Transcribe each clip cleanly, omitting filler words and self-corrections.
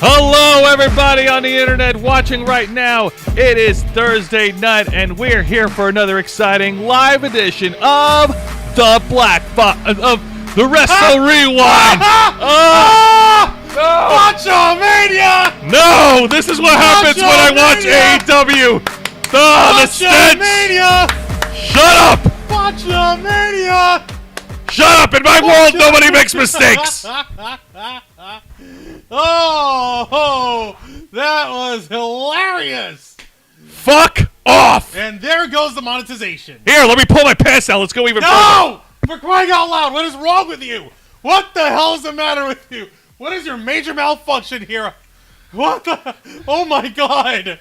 Hello, everybody on the internet watching right now. It is Thursday night, and we're here for another exciting live edition of the the Wrestle Rewind. Macho Mania! No, this is what happens when I watch AEW. The stench. Mania! Shut up! Macho Mania! Shut up! In my world, nobody makes mistakes. Oh, that was hilarious! Fuck off! And there goes the monetization. Here, let me pull my pants out. Let's go even further. No! For crying out loud, what is wrong with you? What the hell is the matter with you? What is your major malfunction here? What the? Oh my god!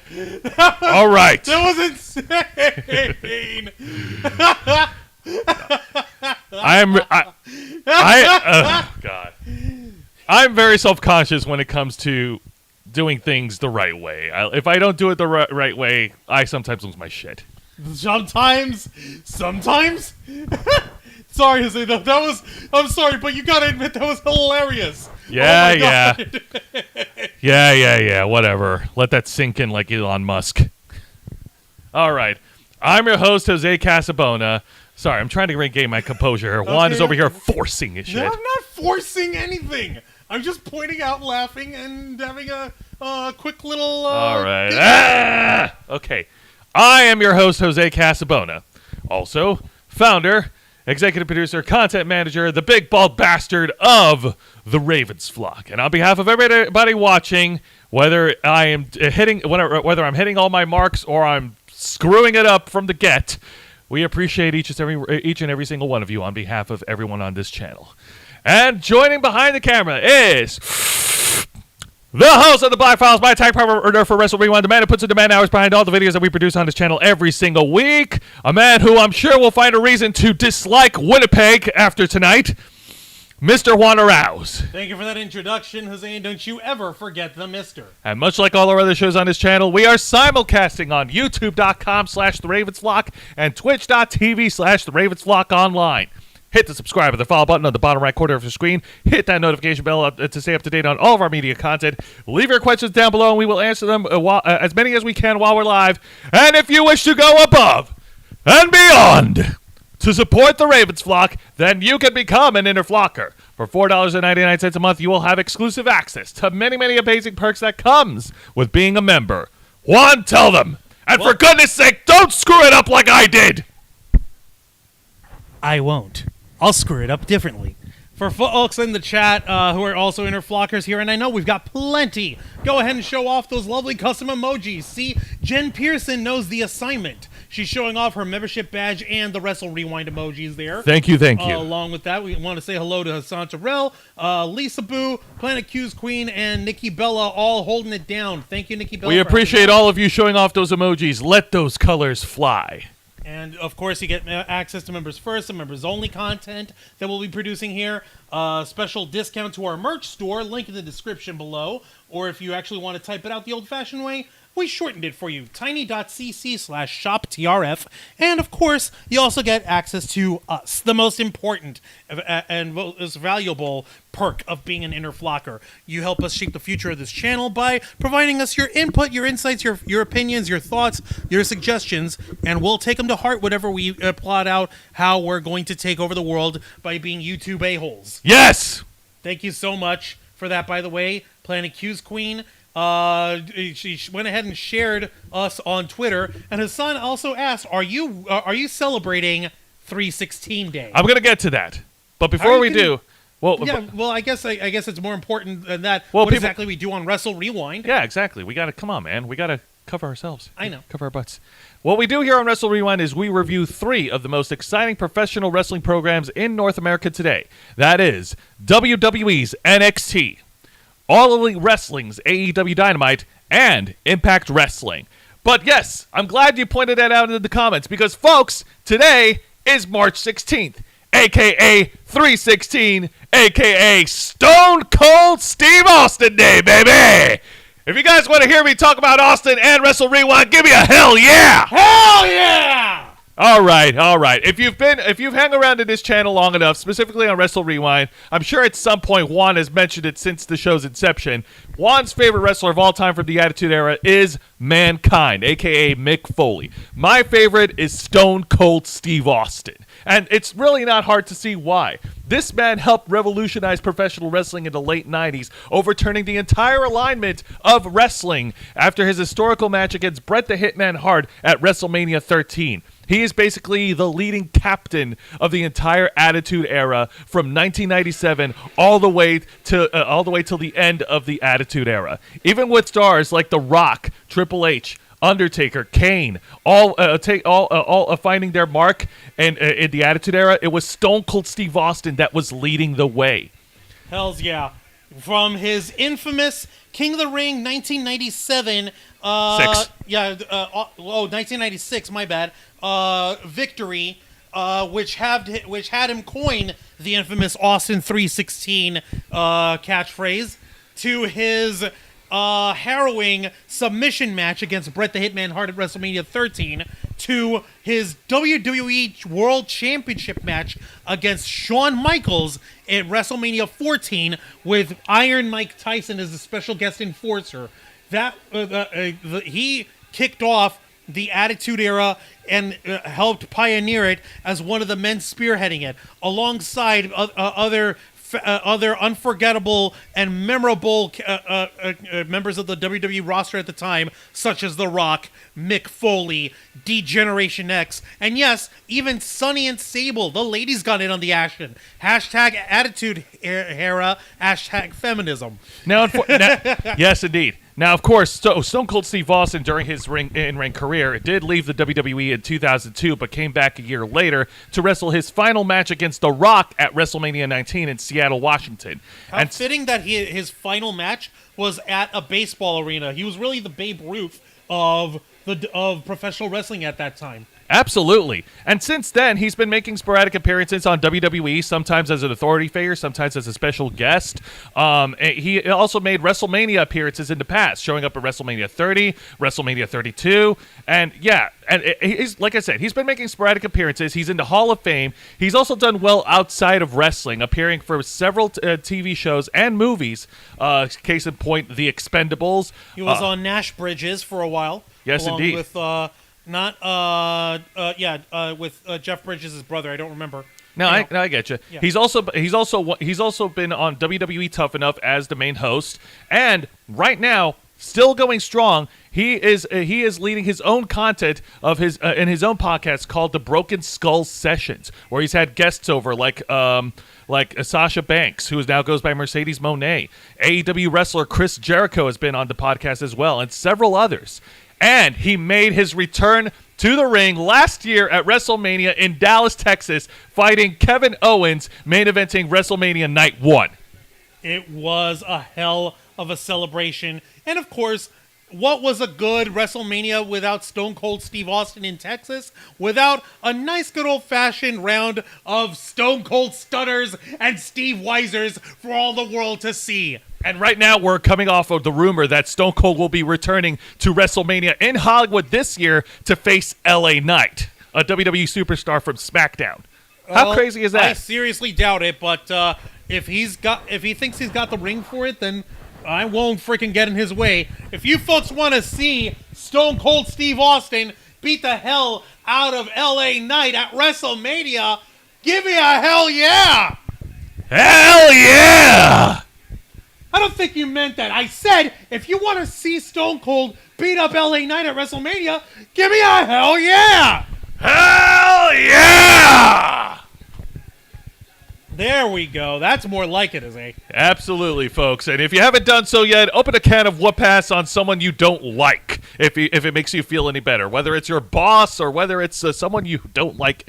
All right. That was insane! God. I'm very self-conscious when it comes to doing things the right way. If I don't do it the right way, I sometimes lose my shit. Sometimes? Sorry, Jose, that was... I'm sorry, but you gotta admit that was hilarious. Yeah, yeah, whatever. Let that sink in like Elon Musk. All right. I'm your host, Jose Casabona. Sorry, I'm trying to regain my composure. Okay. Juan is over here forcing his shit. No, I'm not forcing anything. I'm just pointing out, laughing, and having a quick little... All right. Okay. I am your host, Jose Casabona. Also, founder, executive producer, content manager, the big bald bastard of the Ravens flock. And on behalf of everybody watching, whether I'm hitting all my marks or I'm screwing it up from the get, we appreciate each and every single one of you on behalf of everyone on this channel. And joining behind the camera is the host of the Black Files, my tag partner for Wrestle Wrewind, the man who puts in the man hours behind all the videos that we produce on this channel every single week, a man who I'm sure will find a reason to dislike Winnipeg after tonight, Mr. Juan Arauz. Thank you for that introduction, Jose, and don't you ever forget the mister. And much like all our other shows on this channel, we are simulcasting on youtube.com/theravensflock and twitch.tv/theravensflock online. Hit the subscribe or the follow button on the bottom right corner of your screen. Hit that notification bell to stay up to date on all of our media content. Leave your questions down below, and we will answer them as many as we can while we're live. And if you wish to go above and beyond to support the Ravens flock, then you can become an inner flocker. For $4.99 a month, you will have exclusive access to many, many amazing perks that comes with being a member. Juan, tell them. And for goodness sake, don't screw it up like I did. I won't. I'll screw it up differently. For folks in the chat who are also interflockers here, and I know we've got plenty, go ahead and show off those lovely custom emojis. See, Jen Pearson knows the assignment. She's showing off her membership badge and the Wrestle Rewind emojis there. Thank you. Along with that, we want to say hello to Hassan Terrell, Lisa Boo, Planet Q's Queen, and Nikki Bella, all holding it down. Thank you, Nikki Bella. We appreciate all of you showing off those emojis. Let those colors fly. And, of course, you get access to Members First and Members-Only content that we'll be producing here. Special discount to our merch store, link in the description below. Or if you actually want to type it out the old-fashioned way, we shortened it for you, tiny.cc/shoptrf. And, of course, you also get access to us, the most important and most valuable perk of being an interflocker. You help us shape the future of this channel by providing us your input, your insights, your opinions, your thoughts, your suggestions, and we'll take them to heart whenever we plot out how we're going to take over the world by being YouTube a-holes. Yes! Thank you so much for that, by the way. Planet Q's Queen. She went ahead and shared us on Twitter, and Hassan also asked, "Are you celebrating 316 Day?" I'm gonna get to that, but before we do, I guess it's more important than that. Well, what exactly we do on Wrestle Rewind? Yeah, exactly. We gotta come on, man. We gotta cover ourselves. I know. Cover our butts. What we do here on Wrestle Rewind is we review 3 of the most exciting professional wrestling programs in North America today. That is WWE's NXT. All Elite Wrestling's AEW Dynamite, and Impact Wrestling. But yes, I'm glad you pointed that out in the comments because, folks, today is March 16th, a.k.a. 316, a.k.a. Stone Cold Steve Austin Day, baby! If you guys want to hear me talk about Austin and Wrestle Rewind, give me a hell yeah! Hell yeah! All right. If you've hung around in this channel long enough, specifically on Wrestle Rewind, I'm sure at some point Juan has mentioned it since the show's inception. Juan's favorite wrestler of all time from the Attitude Era is Mankind, aka Mick Foley. My favorite is Stone Cold Steve Austin, and it's really not hard to see why. This man helped revolutionize professional wrestling in the late 90s, overturning the entire alignment of wrestling after his historical match against Bret the Hitman Hart at WrestleMania 13. He is basically the leading captain of the entire Attitude Era from 1997 all the way till the end of the Attitude Era. Even with stars like The Rock, Triple H, Undertaker, Kane, all finding their mark in the Attitude Era, it was Stone Cold Steve Austin that was leading the way. Hells yeah. From his infamous King of the Ring 1997 1996, my bad, victory, which had him coin the infamous Austin 316 catchphrase, to his harrowing submission match against Bret the Hitman Hart at WrestleMania 13, to his WWE World Championship match against Shawn Michaels at WrestleMania 14 with Iron Mike Tyson as a special guest enforcer. That he kicked off the Attitude Era and helped pioneer it as one of the men spearheading it, alongside other unforgettable and memorable members of the WWE roster at the time, such as The Rock, Mick Foley, D-Generation X, and yes, even Sunny and Sable. The ladies got in on the action. Hashtag Attitude Era, hashtag feminism. Yes, indeed. Now, of course, Stone Cold Steve Austin, during his in-ring career, did leave the WWE in 2002, but came back a year later to wrestle his final match against The Rock at WrestleMania 19 in Seattle, Washington. How fitting that his final match was at a baseball arena. He was really the Babe Ruth of professional wrestling at that time. Absolutely. And since then, he's been making sporadic appearances on WWE, sometimes as an authority figure, sometimes as a special guest. He also made WrestleMania appearances in the past, showing up at WrestleMania 30, WrestleMania 32. And yeah, he's, like I said, he's been making sporadic appearances. He's in the Hall of Fame. He's also done well outside of wrestling, appearing for several TV shows and movies. Case in point, The Expendables. He was on Nash Bridges for a while. Yes, along indeed. With with Jeff Bridges' brother. I don't remember. No, I get you. Yeah. He's also been on WWE Tough Enough as the main host, and right now, still going strong, He is leading his own content of his in his own podcast called the Broken Skull Sessions, where he's had guests over like Sasha Banks, who now goes by Mercedes Moné. AEW wrestler Chris Jericho has been on the podcast as well, and several others. And he made his return to the ring last year at WrestleMania in Dallas, Texas, fighting Kevin Owens, main eventing WrestleMania Night 1. It was a hell of a celebration. And of course, what was a good WrestleMania without Stone Cold Steve Austin in Texas? Without a nice good old-fashioned round of Stone Cold Stunners and Steve Weisers for all the world to see. And right now, we're coming off of the rumor that Stone Cold will be returning to WrestleMania in Hollywood this year to face LA Knight, a WWE superstar from SmackDown. How crazy is that? I seriously doubt it, but if he thinks he's got the ring for it, then I won't freaking get in his way. If you folks want to see Stone Cold Steve Austin beat the hell out of LA Knight at WrestleMania, give me a hell yeah! Hell yeah! I don't think you meant that. I said, if you want to see Stone Cold beat up LA Knight at WrestleMania, give me a hell yeah! Hell yeah! There we go. That's more like it, Jose. Absolutely, folks. And if you haven't done so yet, open a can of whoop-ass on someone you don't like, if it makes you feel any better, whether it's your boss or whether it's someone you don't like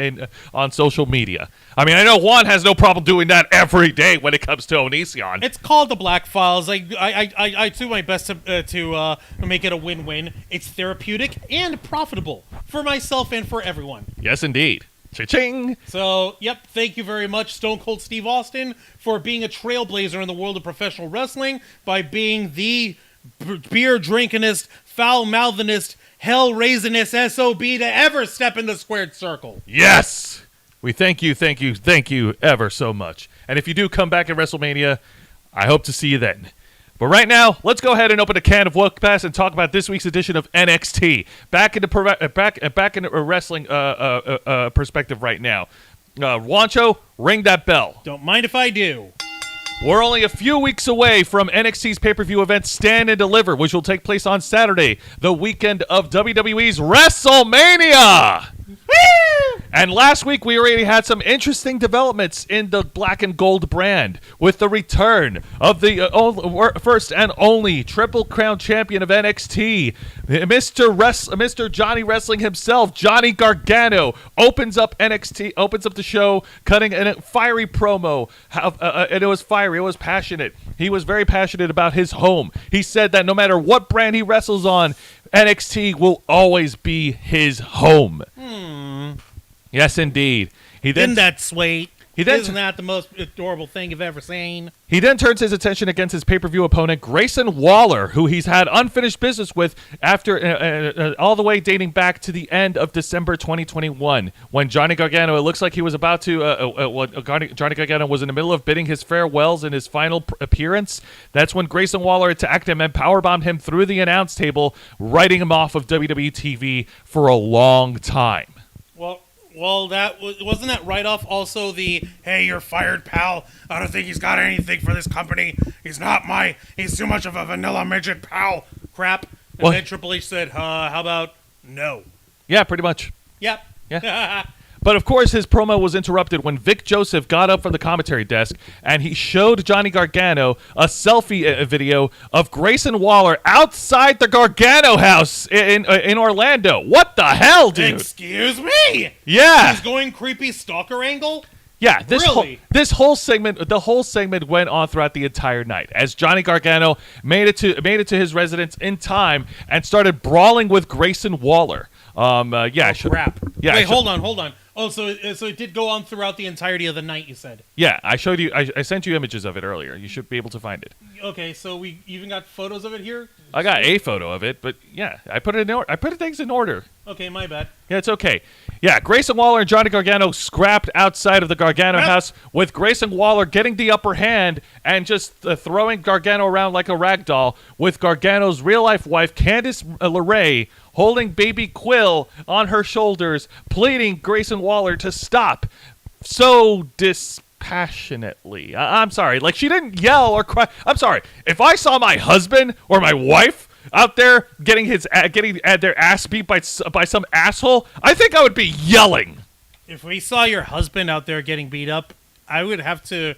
on social media. I mean, I know Juan has no problem doing that every day when it comes to Onision. It's called the Black Files. I do my best to make it a win-win. It's therapeutic and profitable for myself and for everyone. Yes, indeed. Cha-ching! So, yep, thank you very much, Stone Cold Steve Austin, for being a trailblazer in the world of professional wrestling by being the beer-drinkingest, foul-mouthingest, hell-raisinest SOB to ever step in the squared circle. Yes! We thank you ever so much. And if you do come back at WrestleMania, I hope to see you then. But right now, let's go ahead and open a can of Woke Pass and talk about this week's edition of NXT. Back into wrestling perspective right now. Juancho, ring that bell. Don't mind if I do. We're only a few weeks away from NXT's pay-per-view event Stand and Deliver, which will take place on Saturday, the weekend of WWE's WrestleMania. And last week, we already had some interesting developments in the black and gold brand with the return of the first and only Triple Crown champion of NXT, Mr. Johnny Wrestling himself, Johnny Gargano, opens up the show, cutting a fiery promo, and it was fiery, it was passionate. He was very passionate about his home. He said that no matter what brand he wrestles on, NXT will always be his home. Yes, indeed. Isn't that sweet? Isn't that the most adorable thing you've ever seen? He then turns his attention against his pay-per-view opponent, Grayson Waller, who he's had unfinished business with after all the way dating back to the end of December 2021, when Johnny Gargano, it looks like he was about to, Johnny Gargano was in the middle of bidding his farewells in his final appearance. That's when Grayson Waller attacked him and powerbombed him through the announce table, writing him off of WWE TV for a long time. Well, wasn't that right off also the, hey, you're fired, pal. I don't think he's got anything for this company. He's too much of a vanilla midget, pal. Crap. And then Triple H said, how about no? Yeah, pretty much. Yep. Yeah. But of course, his promo was interrupted when Vic Joseph got up from the commentary desk and he showed Johnny Gargano a selfie video of Grayson Waller outside the Gargano house in Orlando. What the hell, dude? Excuse me? Yeah. He's going creepy stalker angle? Yeah, the whole segment went on throughout the entire night as Johnny Gargano made it to his residence in time and started brawling with Grayson Waller. Crap. Yeah. Wait, hold on. Oh, so it did go on throughout the entirety of the night, you said? Yeah, I showed you. I sent you images of it earlier. You should be able to find it. Okay, so we even got photos of it here? I got a photo of it, but yeah, I put things in order. Okay, my bad. Yeah, it's okay. Yeah, Grayson Waller and Johnny Gargano scrapped outside of the Gargano house, with Grayson Waller getting the upper hand and just throwing Gargano around like a rag doll, with Gargano's real-life wife, Candice LeRae, holding baby Quill on her shoulders, pleading Grayson Waller to stop so dispassionately. I'm sorry. Like, she didn't yell or cry. I'm sorry. If I saw my husband or my wife out there getting their ass beat by some asshole, I think I would be yelling. If we saw your husband out there getting beat up, I would have to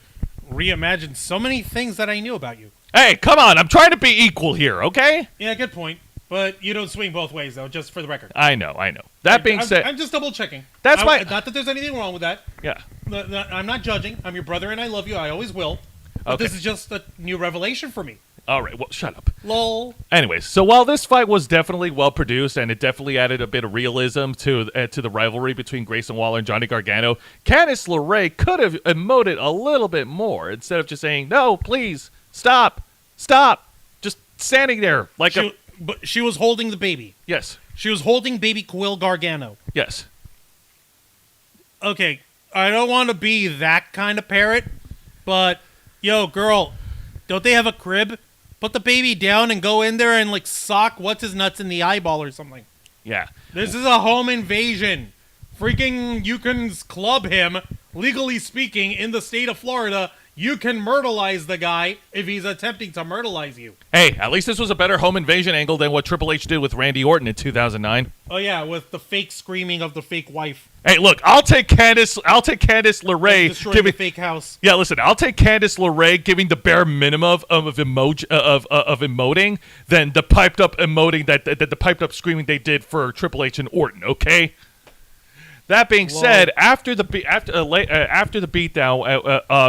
reimagine so many things that I knew about you. Hey, come on. I'm trying to be equal here, okay? Yeah, good point. But you don't swing both ways, though, just for the record. I know. That being said... I'm just double-checking. Not that there's anything wrong with that. Yeah. I'm not judging. I'm your brother, and I love you. I always will. But This is just a new revelation for me. All right, well, shut up. Lol. Anyways, so while this fight was definitely well-produced, and it definitely added a bit of realism to the rivalry between Grayson Waller and Johnny Gargano, Candice LeRae could have emoted a little bit more, instead of just saying, no, please, stop, just standing there like But she was holding the baby. Yes. She was holding baby Quill Gargano. Yes. Okay, I don't want to be that kind of parrot, but, yo, girl, don't they have a crib? Put the baby down and go in there and, like, sock what's-his-nuts in the eyeball or something. Yeah. This is a home invasion. Freaking, you can club him, legally speaking, in the state of Florida. You can myrtleize the guy if he's attempting to myrtleize you. Hey, at least this was a better home invasion angle than what Triple H did with Randy Orton in 2009. Oh yeah, with the fake screaming of the fake wife. Hey, look, I'll take Candice LeRae Destroying the fake house. Yeah, listen, I'll take Candice LeRae giving the bare minimum of emoting than the piped up emoting that the piped up screaming they did for Triple H and Orton. Okay. That being said, after the beatdown,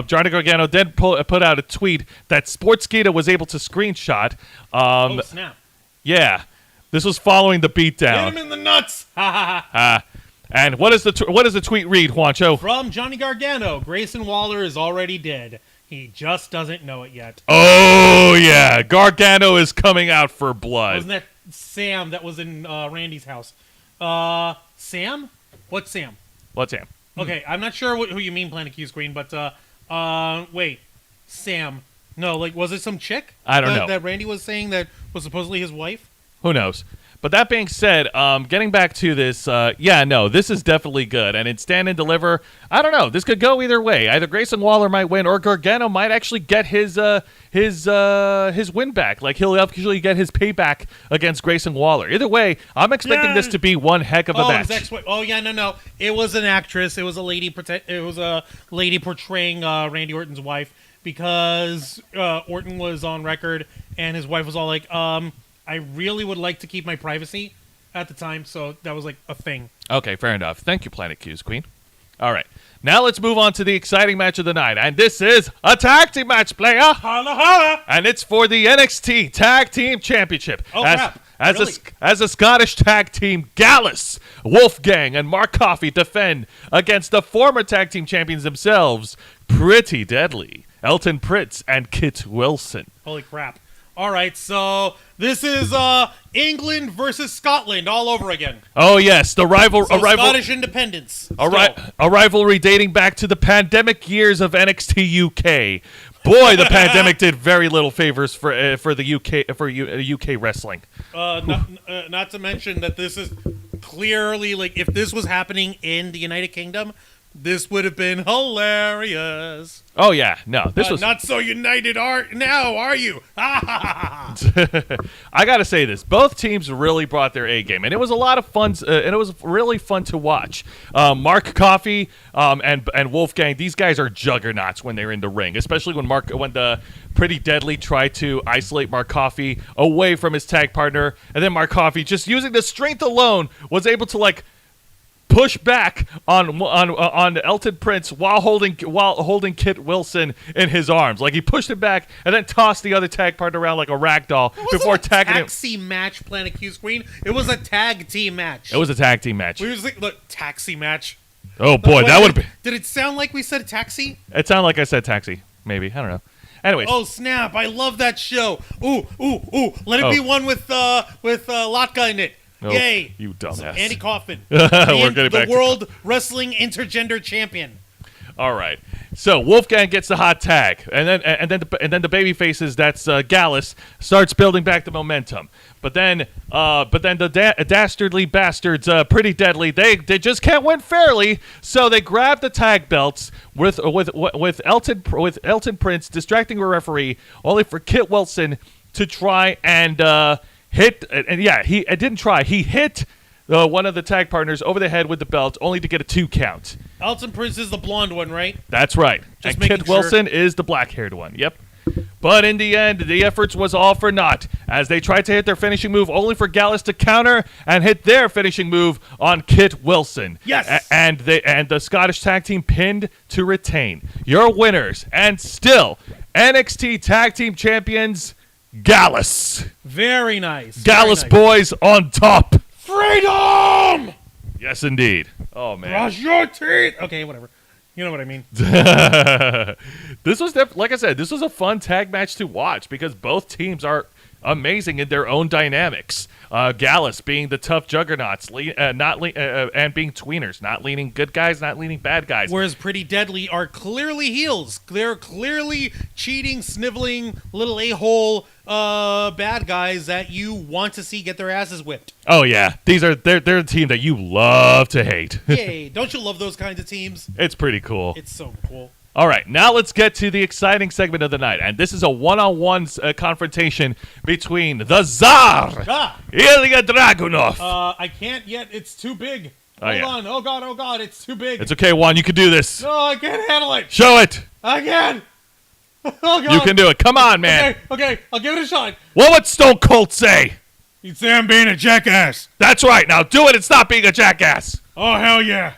Johnny Gargano then put out a tweet that Sportskeeda was able to screenshot. Oh snap! Yeah, this was following the beatdown. Hit him in the nuts! Ha ha ha! And what does the tweet read, Juancho? From Johnny Gargano, Grayson Waller is already dead. He just doesn't know it yet. Oh yeah, Gargano is coming out for blood. Wasn't that Sam that was in Randy's house? Sam? What's Sam? What's Sam? Okay, I'm not sure who you mean, Planet Q Screen, but wait, Sam. No, like, was it some chick? I don't know. That Randy was saying that was supposedly his wife? Who knows? But that being said, getting back to this, this is definitely good. And in Stand and Deliver, I don't know. This could go either way. Either Grayson Waller might win, or Gargano might actually get his win back. Like, he'll actually get his payback against Grayson Waller. Either way, I'm expecting this to be one heck of a match. No. It was an actress. It was a lady. It was a lady portraying Randy Orton's wife, because Orton was on record and his wife was all like, I really would like to keep my privacy at the time, so that was like a thing. Okay, fair enough. Thank you, Planet Q's Queen. All right. Now let's move on to the exciting match of the night. And this is a tag team match, player. Holla, holla. And it's for the NXT Tag Team Championship. Oh, crap. As a Scottish tag team, Gallus, Wolfgang, and Mark Coffey defend against the former tag team champions themselves, Pretty Deadly, Elton Prince, and Kit Wilson. Holy crap. All right, so this is England versus Scotland all over again. Oh yes, Scottish independence. A rivalry dating back to the pandemic years of NXT UK. Boy, the pandemic did very little favors for the UK wrestling. Not to mention that this is clearly, like, if this was happening in the United Kingdom, this would have been hilarious. Oh yeah, no, this was not so united. Are you? I gotta say this: both teams really brought their A game, and it was a lot of fun. And it was really fun to watch. Mark Coffey and Wolfgang; these guys are juggernauts when they're in the ring, especially when the Pretty Deadly tried to isolate Mark Coffey away from his tag partner, and then Mark Coffey, just using the strength alone, was able to push back on Elton Prince while holding Kit Wilson in his arms. Like, he pushed him back and then tossed the other tag partner around like a rag doll before tagging him. It wasn't a taxi match, Planet Q Screen. It was a tag team match. It was a tag team match. We was like, look, taxi match. Oh boy, that would be. Did it sound like we said taxi? It sounded like I said taxi. Maybe, I don't know. Anyways. Oh snap! I love that show. Ooh. Let it be one with Latka in it. Oh, yay! You dumbass. Andy Kaufman. We're getting back the World Wrestling Intergender Champion. All right. So Wolfgang gets the hot tag, and then the baby faces, that's Gallus, starts building back the momentum. But then the dastardly bastards, Pretty Deadly, they just can't win fairly. So they grab the tag belts with Elton Prince distracting a referee, only for Kit Wilson to try and hit, and yeah, he didn't try. He hit one of the tag partners over the head with the belt, only to get a 2 count. Elton Prince is the blonde one, right? That's right. Just and making Kit sure. Wilson is the black-haired one. Yep. But in the end, the efforts was all for naught, as they tried to hit their finishing move, only for Gallus to counter and hit their finishing move on Kit Wilson. Yes. And the Scottish tag team pinned to retain. Your winners, and still NXT Tag Team Champions, Gallus. Very nice. Gallus Very nice. boys on top. Freedom! Yes, indeed. Oh, man. Brush your teeth! Okay, whatever. You know what I mean. This was, like I said, this was a fun tag match to watch because both teams are amazing in their own dynamics. Gallus being the tough juggernauts, and being tweeners, not leaning good guys, not leaning bad guys. Whereas Pretty Deadly are clearly heels. They're clearly cheating, sniveling, little a-hole bad guys that you want to see get their asses whipped. Oh yeah, they're a team that you love to hate. Yay! Don't you love those kinds of teams? It's pretty cool. It's so cool. All right, now let's get to the exciting segment of the night, and this is a one-on-one confrontation between the Tsar, Ilya Dragunov. I can't yet. It's too big. Oh, Hold yeah. on. Oh God, it's too big. It's okay, Juan, you can do this. No, I can't handle it. Show it. I can. Oh God. You can do it. Come on, man. Okay, I'll give it a shot. What would Stone Cold say? You'd say I'm being a jackass. That's right. Now do it and stop being a jackass. Oh, hell yeah.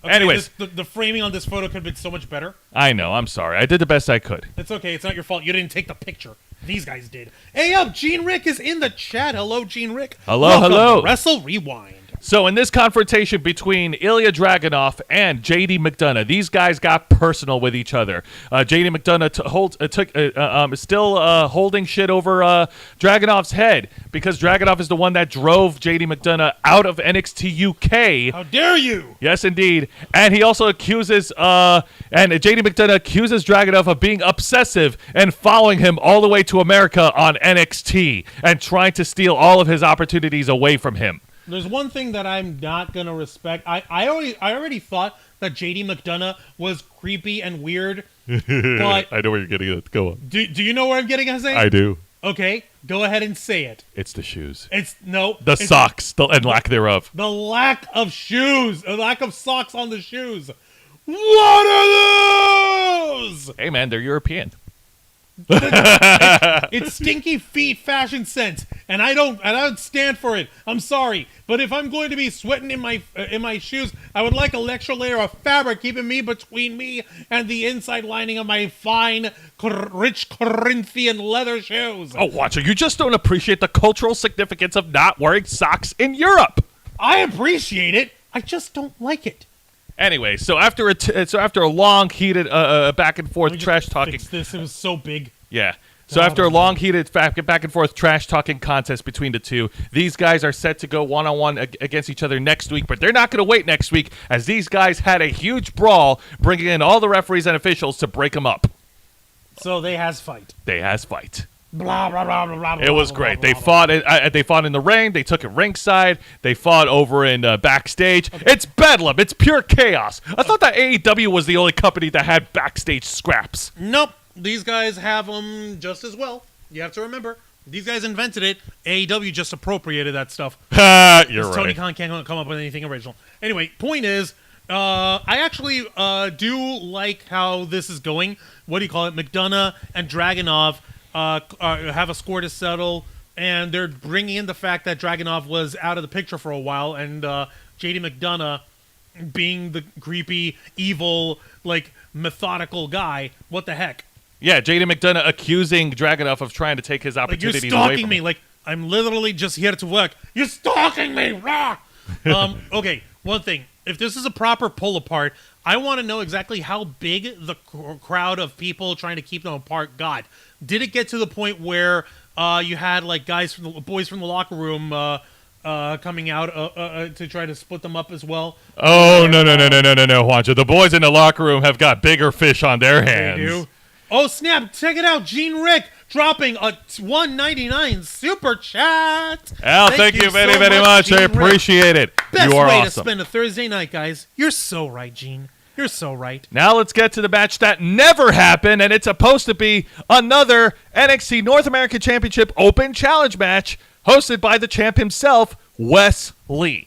Okay, Anyways. the framing on this photo could have been so much better. I know. I'm sorry. I did the best I could. It's okay. It's not your fault. You didn't take the picture. These guys did. Hey up, Gene Rick is in the chat. Hello, Gene Rick. Hello, Welcome hello. to Wrestle Rewind. So in this confrontation between Ilya Dragunov and JD McDonough, these guys got personal with each other. JD McDonough is still holding shit over Dragunov's head because Dragunov is the one that drove JD McDonough out of NXT UK. How dare you? Yes, indeed. And he also accuses, and JD McDonough accuses Dragunov of being obsessive and following him all the way to America on NXT and trying to steal all of his opportunities away from him. There's one thing that I'm not gonna respect. I already thought that JD McDonough was creepy and weird, but I know where you're getting at. Go on. do you know where I'm getting at? I do. Okay, go ahead and say it. It's the shoes. It's Socks and lack thereof. the lack of shoes, the lack of socks on the shoes. What are those? Hey, man, they're European. It's stinky feet fashion sense, and I don't stand for it. I'm sorry, but if I'm going to be sweating in my shoes, I would like an extra layer of fabric keeping me between me and the inside lining of my fine, rich Corinthian leather shoes. Oh, Watcher, you just don't appreciate the cultural significance of not wearing socks in Europe. I appreciate it. I just don't like it. Anyway, so after a long heated back and forth trash talking, Fix this. It was so big. yeah. So after a long heated back and forth trash talking contest between the two, these guys are set to go one-on-one against each other next week, but they're not going to wait next week as these guys had a huge brawl, bringing in all the referees and officials to break them up. So they has fight. Blah blah blah blah blah. It was great. They fought. They fought in the ring. They took it ringside. They fought over in backstage. It's bedlam. It's pure chaos. I thought that AEW was the only company that had backstage scraps. Nope. These guys have them just as well. You have to remember, these guys invented it. AEW just appropriated that stuff. You're right. Tony Khan can't come up with anything original. Anyway, point is, I actually do like how this is going. What do you call it? McDonough and Dragunov have a score to settle, and they're bringing in the fact that Dragunov was out of the picture for a while, and JD McDonough being the creepy, evil, like, methodical guy. What the heck? Yeah, JD McDonough accusing Dragunov of trying to take his Like, opportunities you're away stalking from me. him. Like, I'm literally just here to work. You're stalking me. Rah! Okay, one thing. If this is a proper pull apart, I want to know exactly how big the crowd of people trying to keep them apart got. Did it get to the point where you had like boys from the locker room coming out to try to split them up as well? Oh no, Juancho. The boys in the locker room have got bigger fish on their hands. They do. Oh snap! Check it out, Gene Rick dropping a $1.99 super chat. Al, thank you very, so very much. I Gene Rick. appreciate it. Best You are way awesome. to spend a Thursday night, guys. You're so right, Gene. You're so right. Now let's get to the match that never happened, and it's supposed to be another NXT North American Championship Open Challenge match hosted by the champ himself, Wes Lee.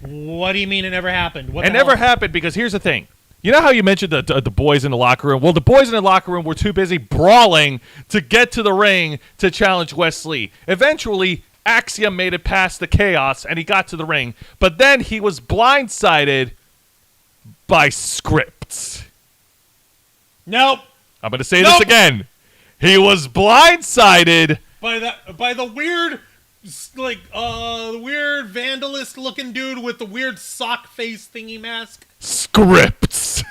What do you mean it never happened? What It the never hell? happened because here's the thing. You know how you mentioned the boys in the locker room? Well, the boys in the locker room were too busy brawling to get to the ring to challenge Wes Lee. Eventually, Axiom made it past the chaos, and he got to the ring. But then he was blindsided by scripts. Nope. I'm going to say this again. He was blindsided By the weird, the weird vandalist looking dude with the weird sock face thingy mask. scripts.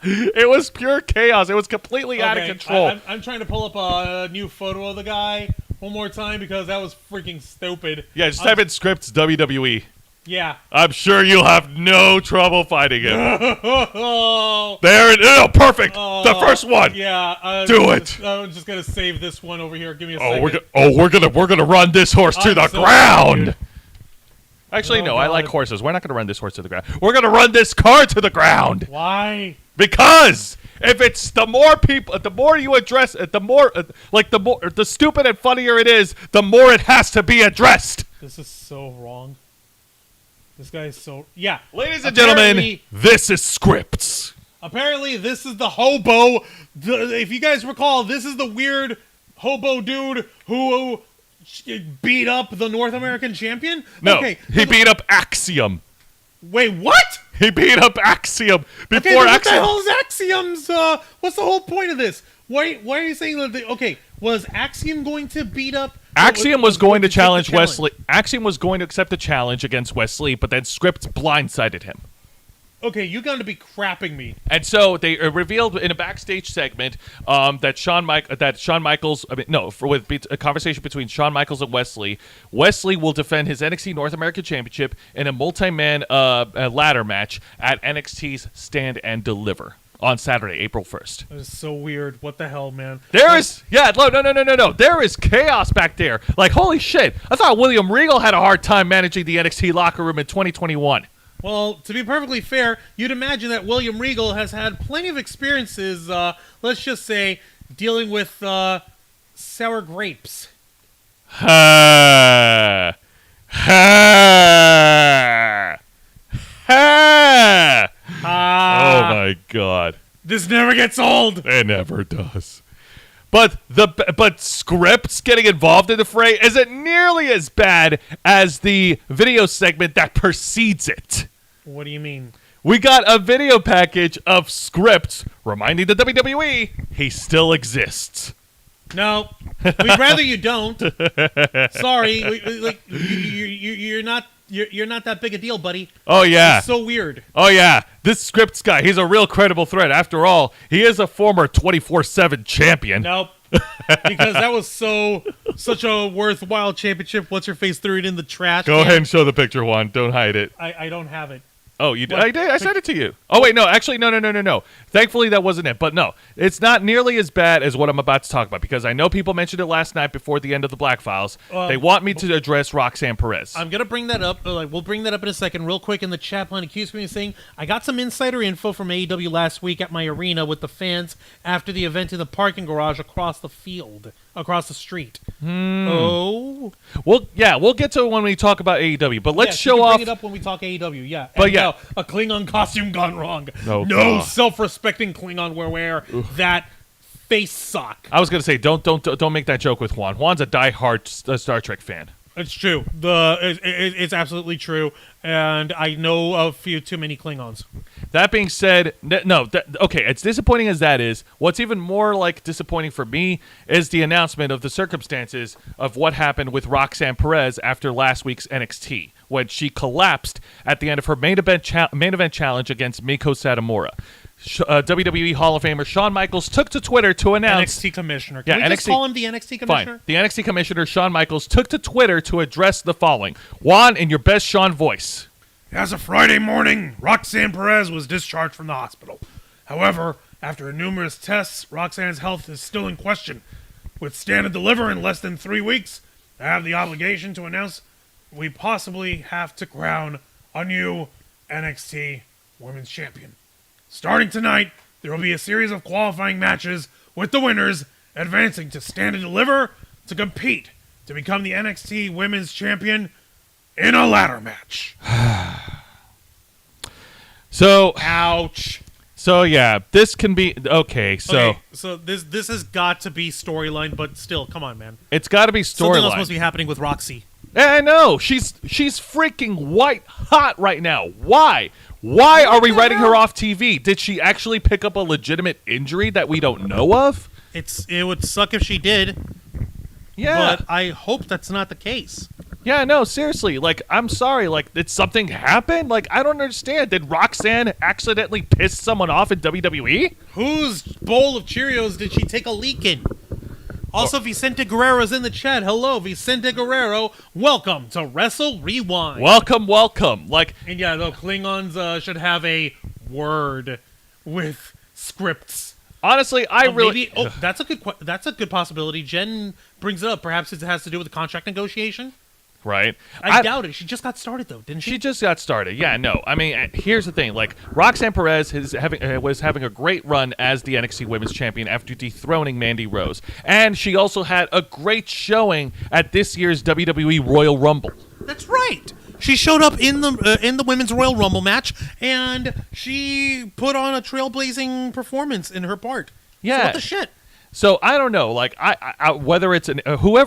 It was pure chaos. It was completely out of control. I'm trying to pull up a new photo of the guy one more time because that was freaking stupid. Yeah, just type in scripts WWE. Yeah. I'm sure you'll have no trouble finding him. Oh, There it is. Oh, perfect. The first one. yeah. Do it. I'm just gonna save this one over here. Give me a Oh, second. we're gonna run this horse to I'm the so ground. dude. Actually, Oh, no. I God. like horses. We're not gonna run this horse to the ground. We're gonna run this car to the ground Why? because if it's the more people, the more you address it, the more the stupid and funnier it is, the more it has to be addressed. This is so wrong. This guy is so... Yeah. Ladies and gentlemen, Apparently- this is scripts. Apparently, this is the hobo. If you guys recall, this is the weird hobo dude who beat up the North American champion? No, Okay. he beat up Axiom. Wait, what? He beat up Axiom Okay, before then what the Axiom. hell is Axiom's... what's the whole point of this? Why are you saying that... Okay, was Axiom going to beat up... Axiom was going to take the challenge Wesley. Axiom was going to accept the challenge against Wesley, but then Scripts blindsided him. Okay, you got to be crapping me. And so they revealed in a backstage segment that Shawn Michaels. I mean, no, with a conversation between Shawn Michaels and Wesley. Wesley will defend his NXT North American Championship in a multi-man ladder match at NXT's Stand and Deliver on Saturday, April 1st. That is so weird. What the hell, man? There is, no. There is chaos back there. Like, holy shit. I thought William Regal had a hard time managing the NXT locker room in 2021. Well, to be perfectly fair, you'd imagine that William Regal has had plenty of experiences, let's just say, dealing with sour grapes. Ha. Ha. Ha. Oh my god. This never gets old. It never does. But scripts getting involved in the fray isn't nearly as bad as the video segment that precedes it. What do you mean? We got a video package of scripts reminding the WWE he still exists. No, we'd rather you don't. Sorry, you're not that big a deal, buddy. Oh yeah. It's so weird. Oh yeah. This scripts guy, he's a real credible threat. After all, he is a former 24/7 champion. Nope. Because that was such a worthwhile championship. What's your face threw it in the trash? Go can. ahead and show the picture, Juan. Don't hide it. I don't have it. Oh, you did? What? I did. I sent it to you. Oh, wait, no. Actually, no. Thankfully, that wasn't it. But no, it's not nearly as bad as what I'm about to talk about because I know people mentioned it last night before the end of the Black Files. They want me to address Roxanne Perez. I'm gonna bring that up. We'll bring that up in a second, real quick. In the chat line, accused me of saying I got some insider info from AEW last week at my arena with the fans after the event in the parking garage across the street. Oh, Well, yeah, we'll get to it when we talk about AEW. But let's yes, show you can off. Bring it up when we talk AEW. Yeah, But and yeah. now, a Klingon costume gone wrong. Oh, no God. self-respecting Klingon will wear that face sock. I was gonna say don't make that joke with Juan. Juan's a diehard Star Trek fan. It's true. It's absolutely true, and I know a few too many Klingons. That being said, okay, it's disappointing as that is. What's even more like disappointing for me is the announcement of the circumstances of what happened with Roxanne Perez after last week's NXT when she collapsed at the end of her main event challenge against Miko Satomura. WWE Hall of Famer Shawn Michaels took to Twitter to announce NXT commissioner. Can Yeah, we just NXT call him the NXT commissioner? Fine. The NXT commissioner Shawn Michaels took to Twitter to address the following. Juan, in your best Shawn voice. As of Friday morning, Roxanne Perez was discharged from the hospital. However, after numerous tests, Roxanne's health is still in question. With Stand and Deliver in less than 3 weeks, I have the obligation to announce we possibly have to crown a new NXT Women's Champion. Starting tonight, there will be a series of qualifying matches with the winners advancing to Stand and Deliver to compete to become the NXT Women's Champion in a ladder match. So, Ouch. so yeah, this can be okay. So this has got to be storyline, but still, come on, man. it's got to be Something else storyline. must be happening with Roxy. I know she's freaking white hot right now. Why? Why are we writing her off TV? Did she actually pick up a legitimate injury that we don't know of? It would suck if she did, Yeah. but I hope that's not the case. Yeah, no, seriously. Like, I'm sorry. Like, did something happen? Like, I don't understand. Did Roxanne accidentally piss someone off in WWE? Whose bowl of Cheerios did she take a leak in? Also, Vicente Guerrero's in the chat. Hello, Vicente Guerrero. Welcome to Wrestle Rewind. Welcome, welcome. Like, And yeah, the Klingons should have a word with scripts. honestly, I really... Maybe, that's a good possibility. Jen brings it up. Perhaps it has to do with the contract negotiation. Right? I doubt it. She just got started though, didn't she? She just got started. Yeah, no. I mean, here's the thing. Like, Roxanne Perez was having a great run as the NXT Women's Champion after dethroning Mandy Rose. And she also had a great showing at this year's WWE Royal Rumble. That's right. She showed up in the Women's Royal Rumble match, and she put on a trailblazing performance in her part. Yeah. So what the shit? So I don't know, like I whether it's